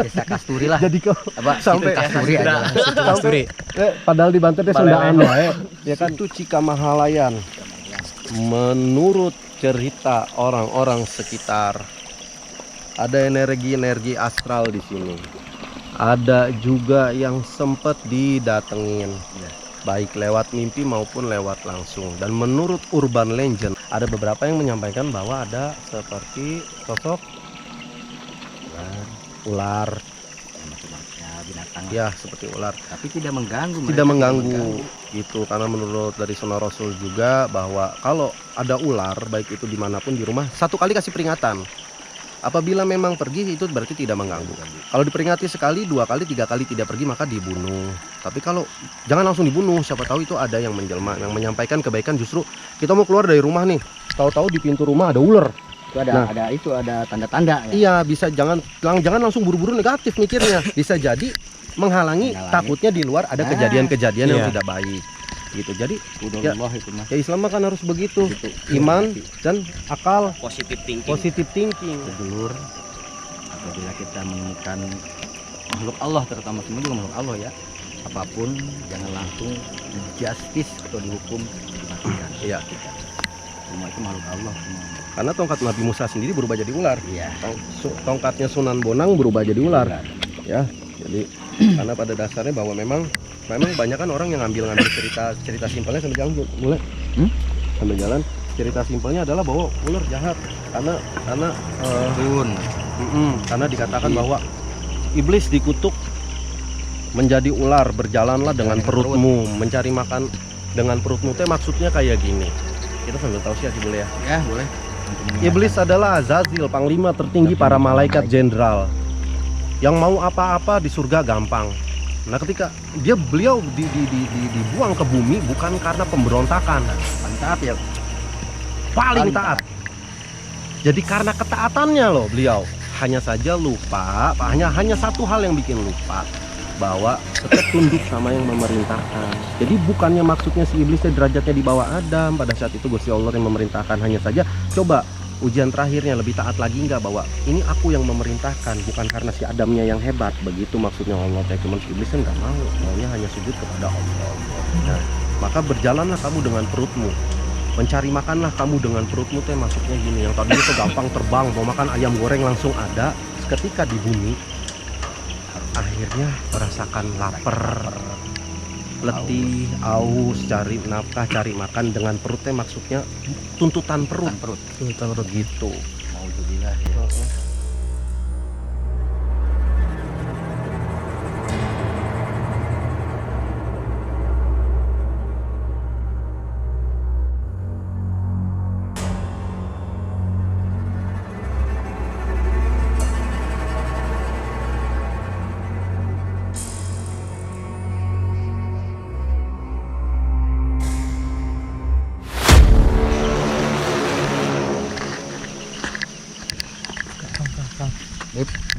Desa Kasturi lah. Jadi kok Apa? sampai Kasturi aja lah. Kasturi. padahal di Banten teh Sundaan wae. Ya kan itu Cikamalayan. Menurut cerita orang-orang sekitar ada energi-energi astral di sini. Ada juga yang sempat didatengin, baik lewat mimpi maupun lewat langsung. Dan menurut urban legend, ada beberapa yang menyampaikan bahwa ada seperti sosok ular, Binatang. ya seperti ular. Tapi tidak mengganggu. Tidak mengganggu gitu, karena menurut dari Sunnah Rasul juga bahwa kalau ada ular baik itu dimanapun di rumah, satu kali kasih peringatan. Apabila memang pergi itu berarti tidak mengganggu. Kalau diperingati sekali, 2 kali, 3 kali tidak pergi maka dibunuh. Tapi kalau jangan langsung dibunuh, siapa tahu itu ada yang menjelma, yang menyampaikan kebaikan. Justru kita mau keluar dari rumah nih, tahu-tahu di pintu rumah ada ular. Itu ada tanda-tanda ya. Iya, bisa jangan langsung buru-buru negatif mikirnya. Bisa jadi menghalangi takutnya di luar ada kejadian-kejadian yang Iya. tidak baik. Gitu. Jadi Udahlah itu mah. ya Islam mah kan harus begitu. Iman dan akal, Positif thinking. positive thinking. Sedulur, apabila kita menemukan makhluk Allah, terutama semua juga makhluk Allah ya, apapun jangan langsung justice atau dihukum dimatikan. Iya. Semua itu makhluk Allah semua. Karena tongkat Nabi Musa sendiri berubah jadi ular. Iya. Tongkatnya Sunan Bonang berubah jadi ular. Ya. Jadi karena pada dasarnya bahwa memang banyak kan orang yang ngambil cerita simpelnya sambil jalan mulai. Sambil jalan cerita simpelnya adalah bahwa ular jahat karena karena dikatakan bahwa iblis dikutuk menjadi ular, berjalanlah dengan perutmu, mencari makan dengan perutmu. Teh maksudnya kayak gini. Kita sambil tahu sih boleh ya. Ya, boleh. Iblis adalah Azazil, panglima tertinggi para malaikat jenderal. Yang mau apa-apa di surga gampang. Nah, ketika beliau dibuang ke bumi bukan karena pemberontakan, taat ya, paling taat. Jadi karena ketaatannya loh beliau hanya saja lupa, hanya satu hal yang bikin lupa, bahwa tetap tunduk sama yang memerintahkan. Jadi bukannya maksudnya si iblisnya derajatnya di bawah Adam, pada saat itu Gusti Allah yang memerintahkan. Hanya saja coba ujian terakhirnya lebih taat lagi nggak, bahwa ini aku yang memerintahkan, bukan karena si Adamnya yang hebat. Begitu maksudnya Allah. Cuman si iblisnya nggak mau, maunya hanya sujud kepada Allah. Nah, maka berjalanlah kamu dengan perutmu, mencari makanlah kamu dengan perutmu. Teh maksudnya gini, yang tadi itu gampang terbang, mau makan ayam goreng langsung ada. Ketika di bumi akhirnya merasakan lapar, letih, aus, cari nafkah, cari makan dengan perutnya. Maksudnya tuntutan perut gitu. Alhamdulillah ya.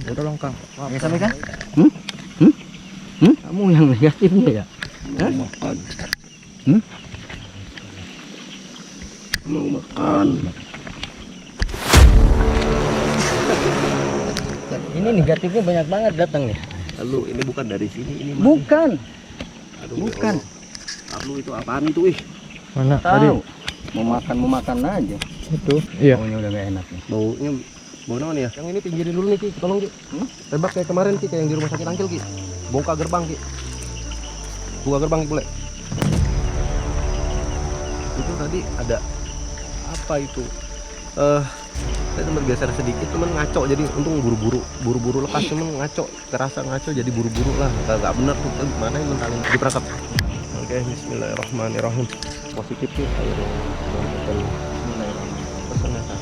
Udah dong Kang. Ya sampaikan. Kamu yang negatifnya ya? Hah? Mau makan. Ini negatifnya banyak banget datang nih. Lalu ini bukan dari sini, ini Bukan. Aduh, Bukan. Lalu itu apaan itu ih? Mana tadi? Tahu. Mau makan aja. Itu. Iya. Baunya udah gak enak nih. Baunya bau naon ya? Yang ini pinggirin dulu nih Ki, tolong Ki. Tebak kayak kemarin Ki, kayak yang di rumah sakit Angkil Ki. Bongkar gerbang Ki. Buka gerbang Ki boleh. Itu tadi ada apa itu? Saya sempat geser sedikit, cuman ngaco, jadi untung buru-buru lepas, cuman ngaco, terasa ngaco jadi buru-buru lah. Gak bener tuh, gimana yang mentalin diperangkap. Oke, bismillahirrahmanirrahim. Positif Ki, ayo dong. Bismillahirrahmanirrahim. Pesannya Kak.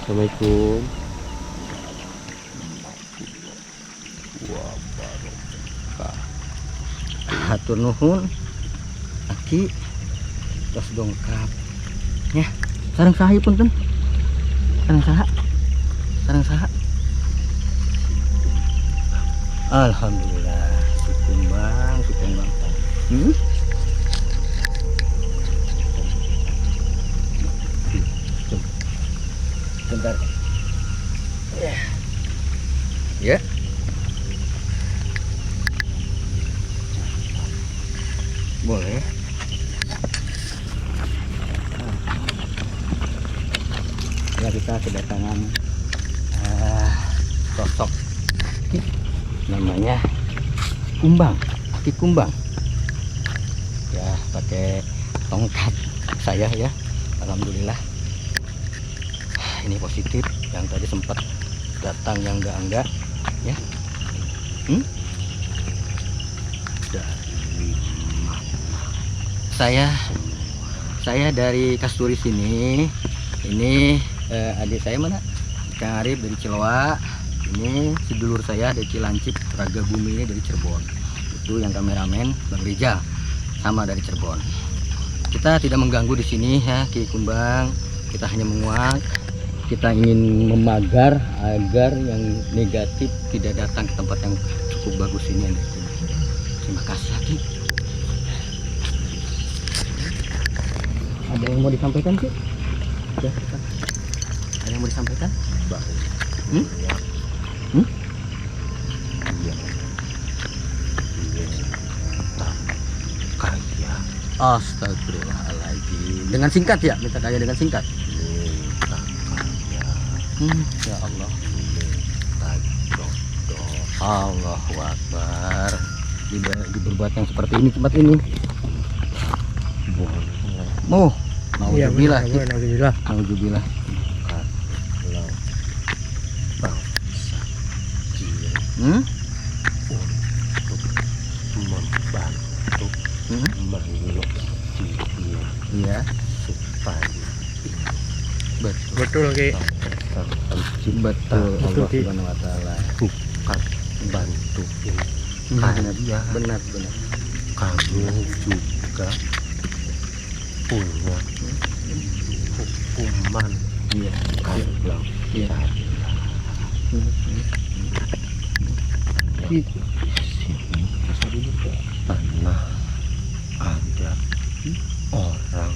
Assalamualaikum. Hatur nuhun. Aki tos dongkap. Ya, sareng saha punten. Sareng saha. Alhamdulillah. Sikumbang. Bentar. Ya. Boleh. Ya, kita kedatangan sosok namanya Aki Kumbang. Ya, pakai tongkat saya ya. Alhamdulillah. Ini positif, yang tadi sempat datang yang enggak ya. Saya dari Kasturi sini. Ini adik saya mana? Kang Arif dari Ciloa. Ini sedulur saya dari Cilancip, Raga Bumi ini dari Cirebon. Itu yang kameramen Bang Rijal sama dari Cirebon. Kita tidak mengganggu di sini ya, Ki Kumbang. Kita hanya menguak. Kita ingin memagar agar yang negatif tidak datang ke tempat yang cukup bagus ini. Terima kasih Ki. Ada yang mau disampaikan Ki? Ya, ada yang mau disampaikan? Astagfirullahaladzim. Dengan singkat ya, minta kaya dengan singkat. Ya Allah. Allahu Akbar. Diberbuat yang seperti ini tempat ini. Nauzubillah. Nauzubillah. membantu makhluk dia Iya. supaya Betul Ki. Betul. Betul, Allah Ki. Subhanahu wa taala. bukan bantuin Benar, kalian. benar. Kamu juga punya hukuman Iya. kalau Iya. pernah ada orang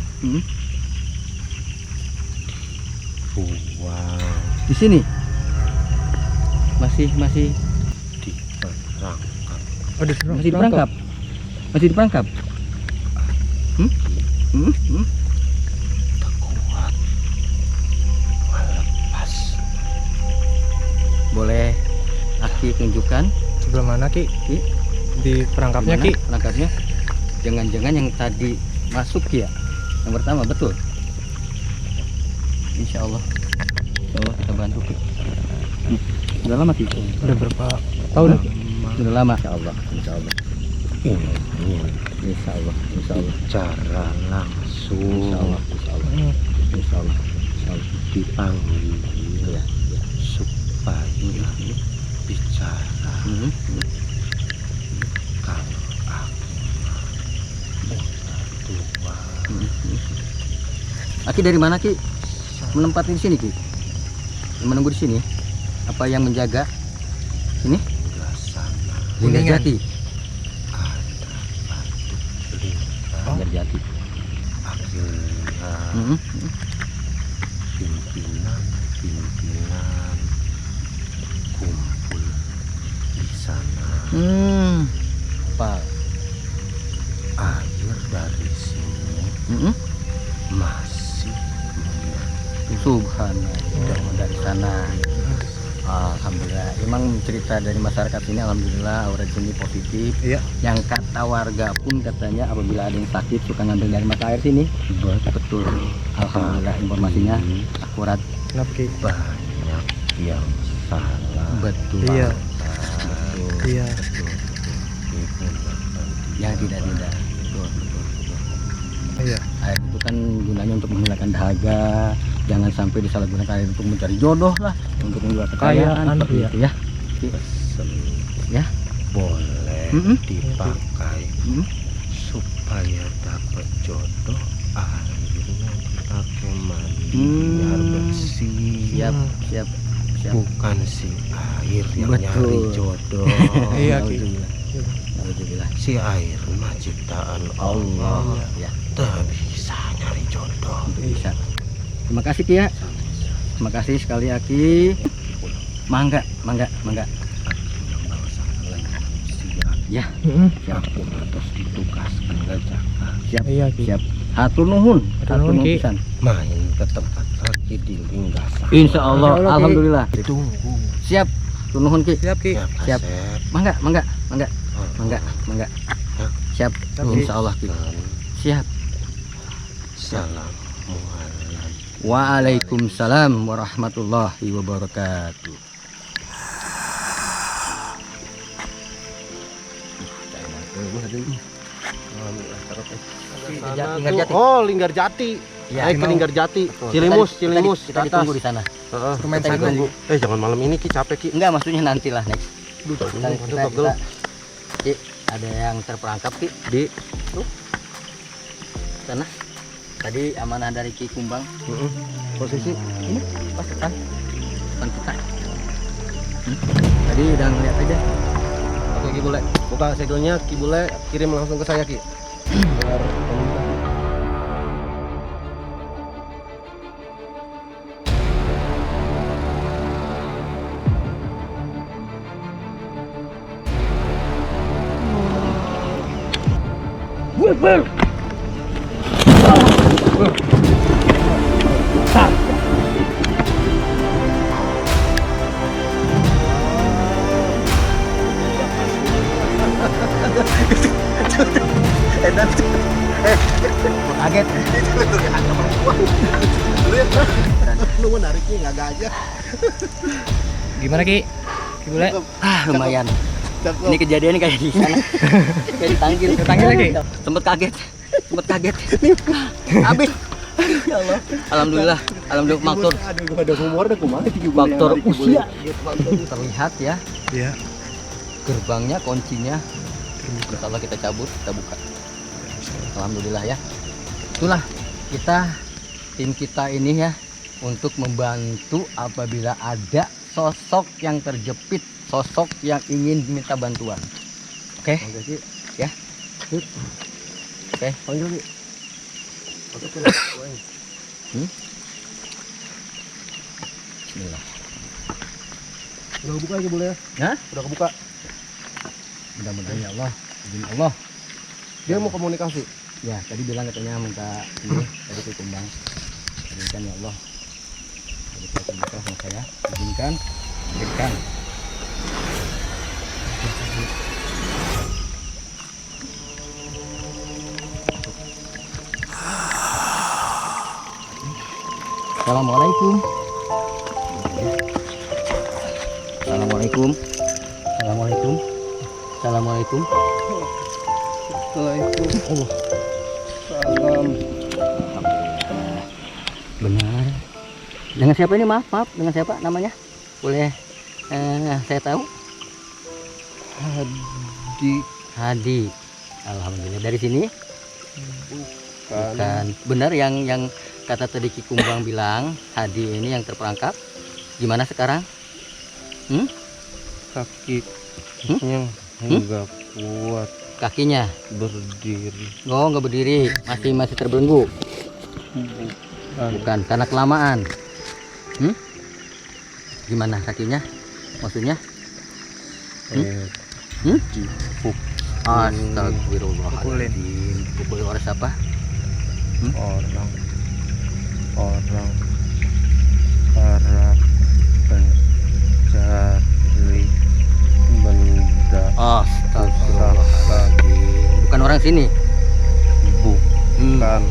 buang Di sini. Masih diperangkap Aduh, masih diperangkap. Masih diperangkap. kuat melepas. Boleh Aki tunjukkan Sebelah mana Ki? Ki? Di perangkapnya Ki? Perangkapnya. Jangan-jangan yang tadi masuk ya. Yang pertama betul. Insya Allah kita bantu Ki. Udah lama Ki? Udah berapa tahun? Udah lama. Insya Allah. Ini Insya Allah. cara langsung Insya Allah. dipanggil Ya. supaya bicara kalau aku tua Aki dari mana Ki? Menempati di sini Ki? Menunggu di sini? Apa yang menjaga? Ini? sebelah sana Linggarjati. ada batu lingkar Linggarjati. akhirnya pimpinan kumpul di sana. Apa? Air dari sini masih mengalir. Subhanallah. Dari sana. Alhamdulillah. Emang cerita dari masyarakat sini alhamdulillah aura sini positif. Iya. Yang kata warga pun katanya apabila ada yang sakit suka ngambil dari mata air sini. Betul. Alhamdulillah informasinya akurat. Kenapa Ki? Banyak yang salah. Betul. Iya. Betul. Iya. Yang tidak. Iya. Air itu kan gunanya untuk menghilangkan dahaga. Jangan sampai disalahgunakan air untuk mencari jodoh lah, untuk menjual kekayaan seperti iya. itu ya. Pesen Ya. boleh dipakai supaya dapat jodoh. Airnya dipakai mandi biar bersih. Siap. Bukan si air yang Betul. nyari jodoh. Iya, Ki. Alhamdulillah. Si air mah ciptaan Allah. Ya, Tak bisa nyari jodoh. bisa. Terima kasih Ki ya. Terima kasih sekali Aki. Mangga. Ya, siap. Aku harus ditugaskan jaga. Siap. Iya Ki. Siap. Hatur nuhun. Hatur nuhun, Ki. pisan. Main ke tempat lagi di Linggasa. Insya Allah. Ki. Alhamdulillah. Tunggu. Siap. Hatur nuhun Ki. Siap Ki. Siap. Asep. Mangga. Oh, Siap. Siap, Ki. Insya Allah Ki. Siap. Assalamualaikum. Waalaikumsalam warahmatullahi wabarakatuh. Linggarjati. Oh, Linggarjati. Ya, Naik ke Linggarjati. Betul. Cilimus, Kita Cilimus. kita ditunggu di sana. Heeh. Permain Kita sana. ditunggu. Jangan malam ini Ki, capek Ki. Enggak, maksudnya nantilah next. Duh, Kita, Ki, ada yang terperangkap Ki di sana. Tadi amanah dari Ki Kumbang. Posisi ini pas depan kita. Tadi udah ngeliat aja. Oke Ki Bule, buka segelnya Ki Bule, kirim langsung ke saya Ki. Biar Kaget. lu menariknya nggak gajah. Gimana Ki? Ki boleh? Lumayan. Ini kejadiannya kayak di sana. Kayak ditanggil. lagi. Sempet kaget. Habis. Ya Allah. Alhamdulillah faktor ada humor ada kumaha faktor usia terlihat ya. Iya. Gerbangnya, kuncinya. Insyaallah kita cabut, kita buka. Alhamdulillah ya. Itulah tim kita ini ya untuk membantu apabila ada sosok yang terjepit, sosok yang ingin minta bantuan. Oke? Ya. Oke. Bismillah. Udah buka aja boleh ya? Hah? Udah kebuka. Mudah-mudahan ya Allah, izin Allah. Dia mau komunikasi. Ya, tadi bilang katanya minta ini tadi ke kumbang. Izinkan ya Allah. Jadi saya terbuka sama saya. Izinkan. Assalamualaikum. Assalamualaikum. Assalamualaikum. Assalamualaikum. Waalaikumsalam. Benar. Dengan siapa ini? Maaf. Dengan siapa namanya? Boleh saya tahu? Hadi. Alhamdulillah. Dari sini? Bukan. Benar yang kata tadi Ki Kumbang bilang, Hadi ini yang terperangkap. Gimana sekarang? Kakinya enggak kuat Kakinya? berdiri. Oh, nggak berdiri. Masih terbelenggu. Bukan karena kelamaan. Gimana kakinya? Maksudnya? Dipukul Astagfirullahaladzim. Pukul oleh siapa? orang para pencari benda. Astagfirullahaladzim. Bukan orang sini. Bukan.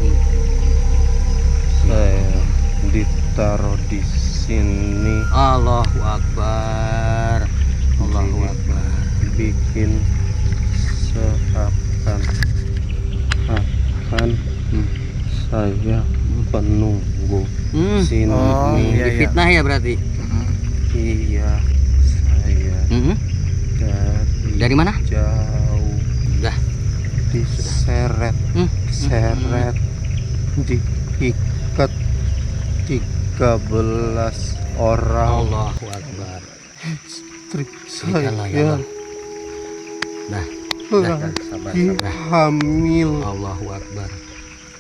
Saya ditaruh di sini. Allahu Akbar. Allahu Akbar. Bikin seakan saya penunggu sini. Oh, iya. Difitnah ya berarti. Iya, saya Dari mana? jauh Udah. diseret diikat 13 orang. Allahu Akbar. Istri Berikanlah ya saya Allah. Sabar. hamil Allahu Akbar.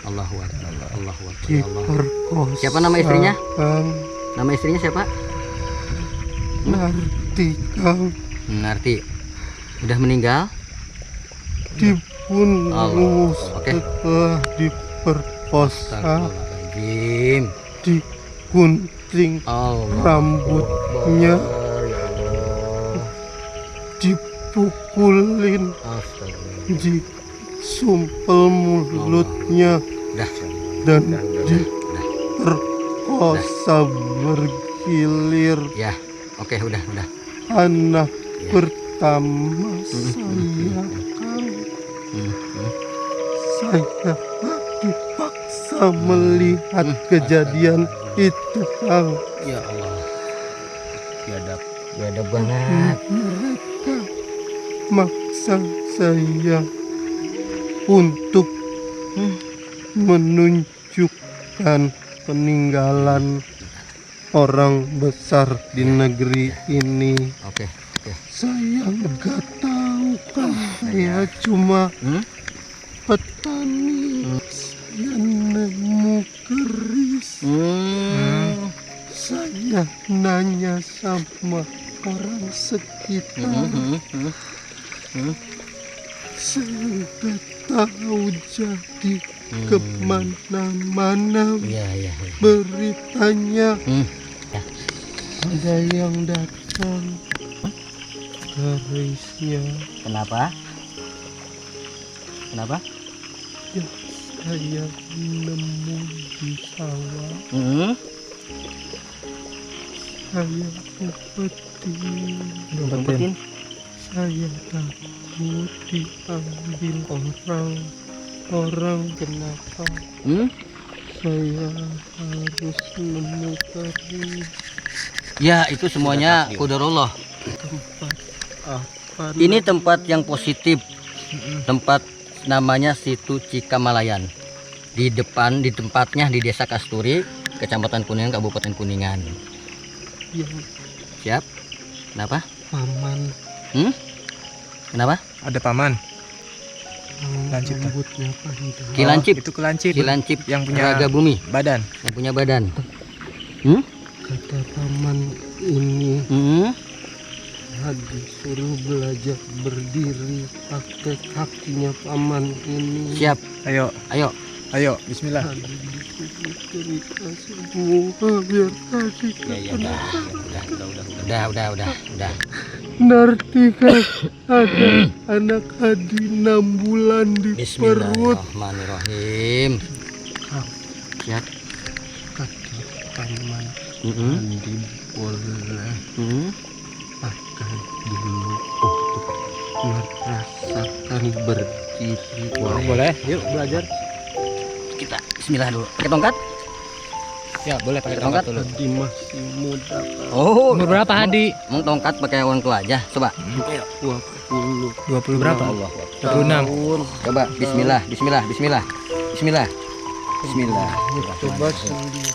Allahu Akbar. Allahu Akbar. Ya Allah. diperkosa. Siapa nama istrinya? Nama istrinya siapa? Ngerti Kang, Ngerti. Udah meninggal? dibunuh Oke. setelah diperkosa, Astagfirullahaladzim. digunting Allah. rambutnya, dipukulin, Astagfirullah. disumpel mulutnya, Udah. dan diperkosa bergilir. Ya. Oke, udah. Anak Ya. pertama saya Kang, saya dipaksa melihat kejadian itu Kang. Ya Allah. Biadab banget. Mereka maksa saya untuk menunjukkan peninggalan orang besar di negeri ini. Oke. Saya nggak tahu Kang, saya cuma petani. Saya nemu keris. Saya nanya sama orang sekitar. Saya nggak tahu, jadi kemana-mana Iya. beritanya. Ya. Ada yang datang, kerisnya Kenapa? ya saya nemu di sawah. Saya umpetin. Umpetin. Saya takut diambil orang kenapa saya harus memutari Ya, itu semuanya qadarullah. tempat apa Ini tempat yang positif. Tempat namanya Situ Cikamalayan. Di tempatnya di Desa Kasturi, Kecamatan Kuningan, Kabupaten Kuningan. yang Siap? Kenapa? paman Kenapa? Ada paman. Lancip, Pak. rambutnya panjang. Kilancip. Itu kelancip. Kilancip Yang punya Raga Bumi, badan. yang punya badan. Kata paman ini disuruh belajar berdiri pakai kakinya paman ini. Siap. Ayo, Ayo. bismillah. Tadi disuruh cerita semua biar tadi Udah. nanti kan ada anak Adi 6 bulan di perut. Bismillahirrahmanirrahim. Siap. Kata paman Mm-mm. Andi boleh Mm-mm. pakai dulu untuk merasakan berdiri. Boleh. Yuk belajar. Kita Bismillah dulu. Pakai tongkat? Ya, boleh pakai Tongkat. tongkat dulu. Adi masih muda kan. Oh, Umur berapa Hadi? Mau tongkat pakai orang tua aja. Coba. 20 berapa? Allah. 26. Coba. Bismillah. Bismillah. Coba sendiri.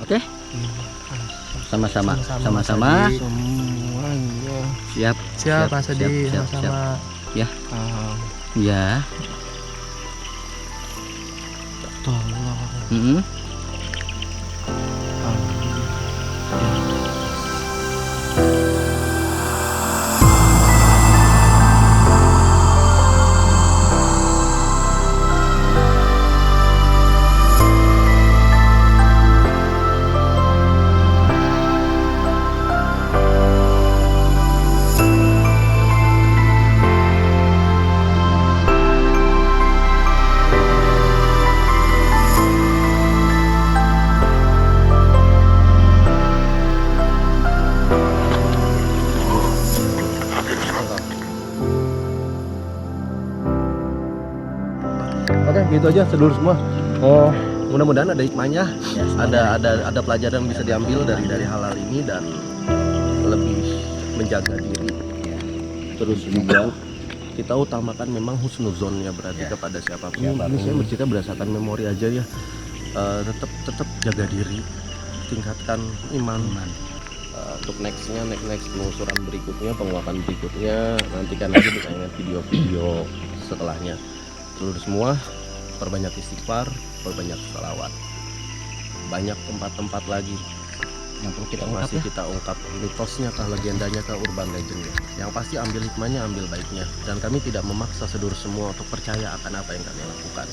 Oke. Sama-sama. Sama-sama. Semuanya. Siap. Siap, Mas Adi. siap. Sama-sama. Ya. Ah, Ya. Tolong Mm-mm. Oke, gitu aja sedulur semua. Mudah-mudahan ada hikmahnya, ada pelajaran yang bisa diambil dari hal-hal ini dan lebih menjaga diri. Terus juga kita utamakan memang husnuzon ya, berarti kepada siapapun. Ini saya bercerita berdasarkan memori aja ya. Tetap jaga diri, tingkatkan iman. Untuk next penelusuran berikutnya, penguapan berikutnya, nantikan aja dengan video-video setelahnya. Seluruh semua, perbanyak istighfar, perbanyak salawat. Banyak tempat-tempat lagi Yang perlu kita yang ungkap masih ya. kita ungkap, mitosnya kah, legendanya kah, urban legendnya. Yang pasti ambil hikmahnya, ambil baiknya. Dan kami tidak memaksa sedulur semua untuk percaya akan apa yang kami lakukan.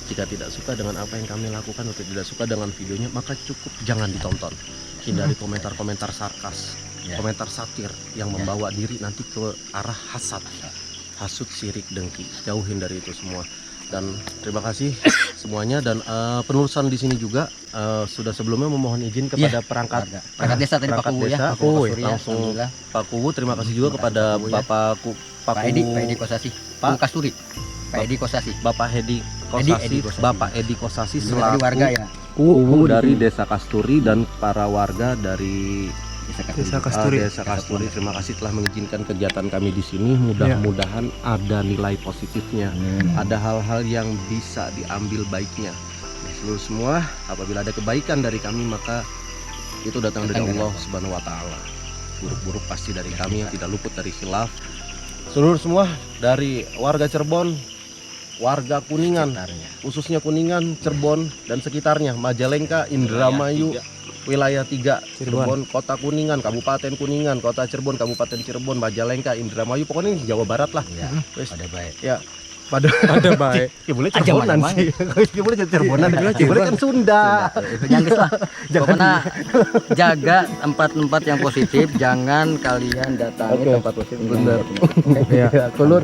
Jika tidak suka dengan apa yang kami lakukan atau tidak suka dengan videonya, maka cukup jangan ditonton. Hindari komentar-komentar sarkas, Ya. komentar satir yang membawa diri nanti ke arah hasad, hasut, sirik, dengki. Jauhin dari itu semua. Dan terima kasih semuanya, dan penulisan di sini juga sudah sebelumnya memohon izin kepada perangkat desa tadi Pak perangkat Kuwu ya. desa. Pak Kuwu, Surya, langsung alhamdulillah. Pak Kuwu, terima kasih juga kepada Kuwu ya. Pak Pak Edi Kosasi. Pak Kuwu Kasturi. Pak Edi Kosasi. Bapak Hedi Kosasi, Bapak Edi Kosasi Dari selaku warga ya. dari Desa Kasturi dan para warga dari Desa Kasturi. Desa Kasturi. Terima kasih telah mengizinkan kegiatan kami di sini. Mudah-mudahan ada nilai positifnya, ada hal-hal yang bisa diambil baiknya. Seluruh semua, apabila ada kebaikan dari kami maka itu datang dari Allah Subhanahu Wa Taala. Buruk-buruk pasti dari kami yang tidak luput dari khilaf. Seluruh semua dari warga Cirebon, warga Kuningan, khususnya Kuningan, Cirebon dan sekitarnya, Majalengka, Indramayu, wilayah 3, Cirebon, Kota Kuningan, Kabupaten Kuningan, Kota Cirebon, Kabupaten Cirebon, Majalengka, Indramayu, pokoknya ini Jawa Barat lah. Ya, Wes. pada baik. Ya, pada baik. ya boleh Cirebonan Aja, sih. Ya boleh Cirebonan. Ya boleh kan Sunda. Jangan lah. Pokoknya jaga tempat-tempat yang positif, jangan kalian datangi Oke. tempat positif. Bener. Ya, Kulur.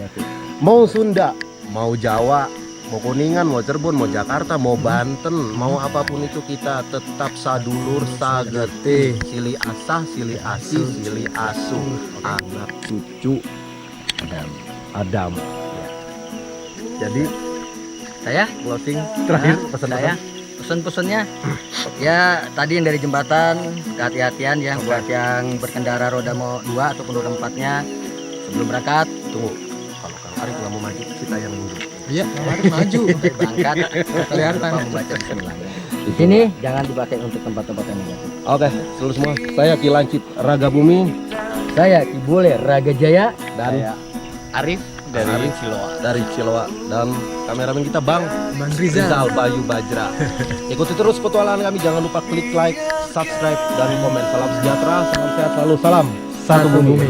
Mau Sunda, mau Jawa, mau Kuningan, mau Cirebon, mau Jakarta, mau Banten, mau apapun itu kita tetap sadulur sagete, sili asah, sili asih, sili asuh, anak cucu Adam. Ya. Jadi Saya closing terakhir pesan saya pesan-pesannya ya tadi yang dari jembatan, kehati-hatian ya buat yang berkendara roda 2 ataupun roda 4-nya sebelum berangkat tunggu. Kalau Kang Arif nggak mau maju, kita yang mundur. Iya, kemarin maju. berangkat Kelihatan. lupa membaca bismillah. Di sini jangan dipakai untuk tempat-tempat yang negatif. Oke, seluruh semua. Saya Kilancit Raga Bumi Saya Kibule Raga Jaya dan Arif dari Ciloa. dari Ciloa dan kameramen kita Bang Bang Rizal. Bayu Bajra. Ikuti terus petualangan kami, jangan lupa klik like, subscribe dan komen. Salam sejahtera, salam sehat selalu, salam satu bumi.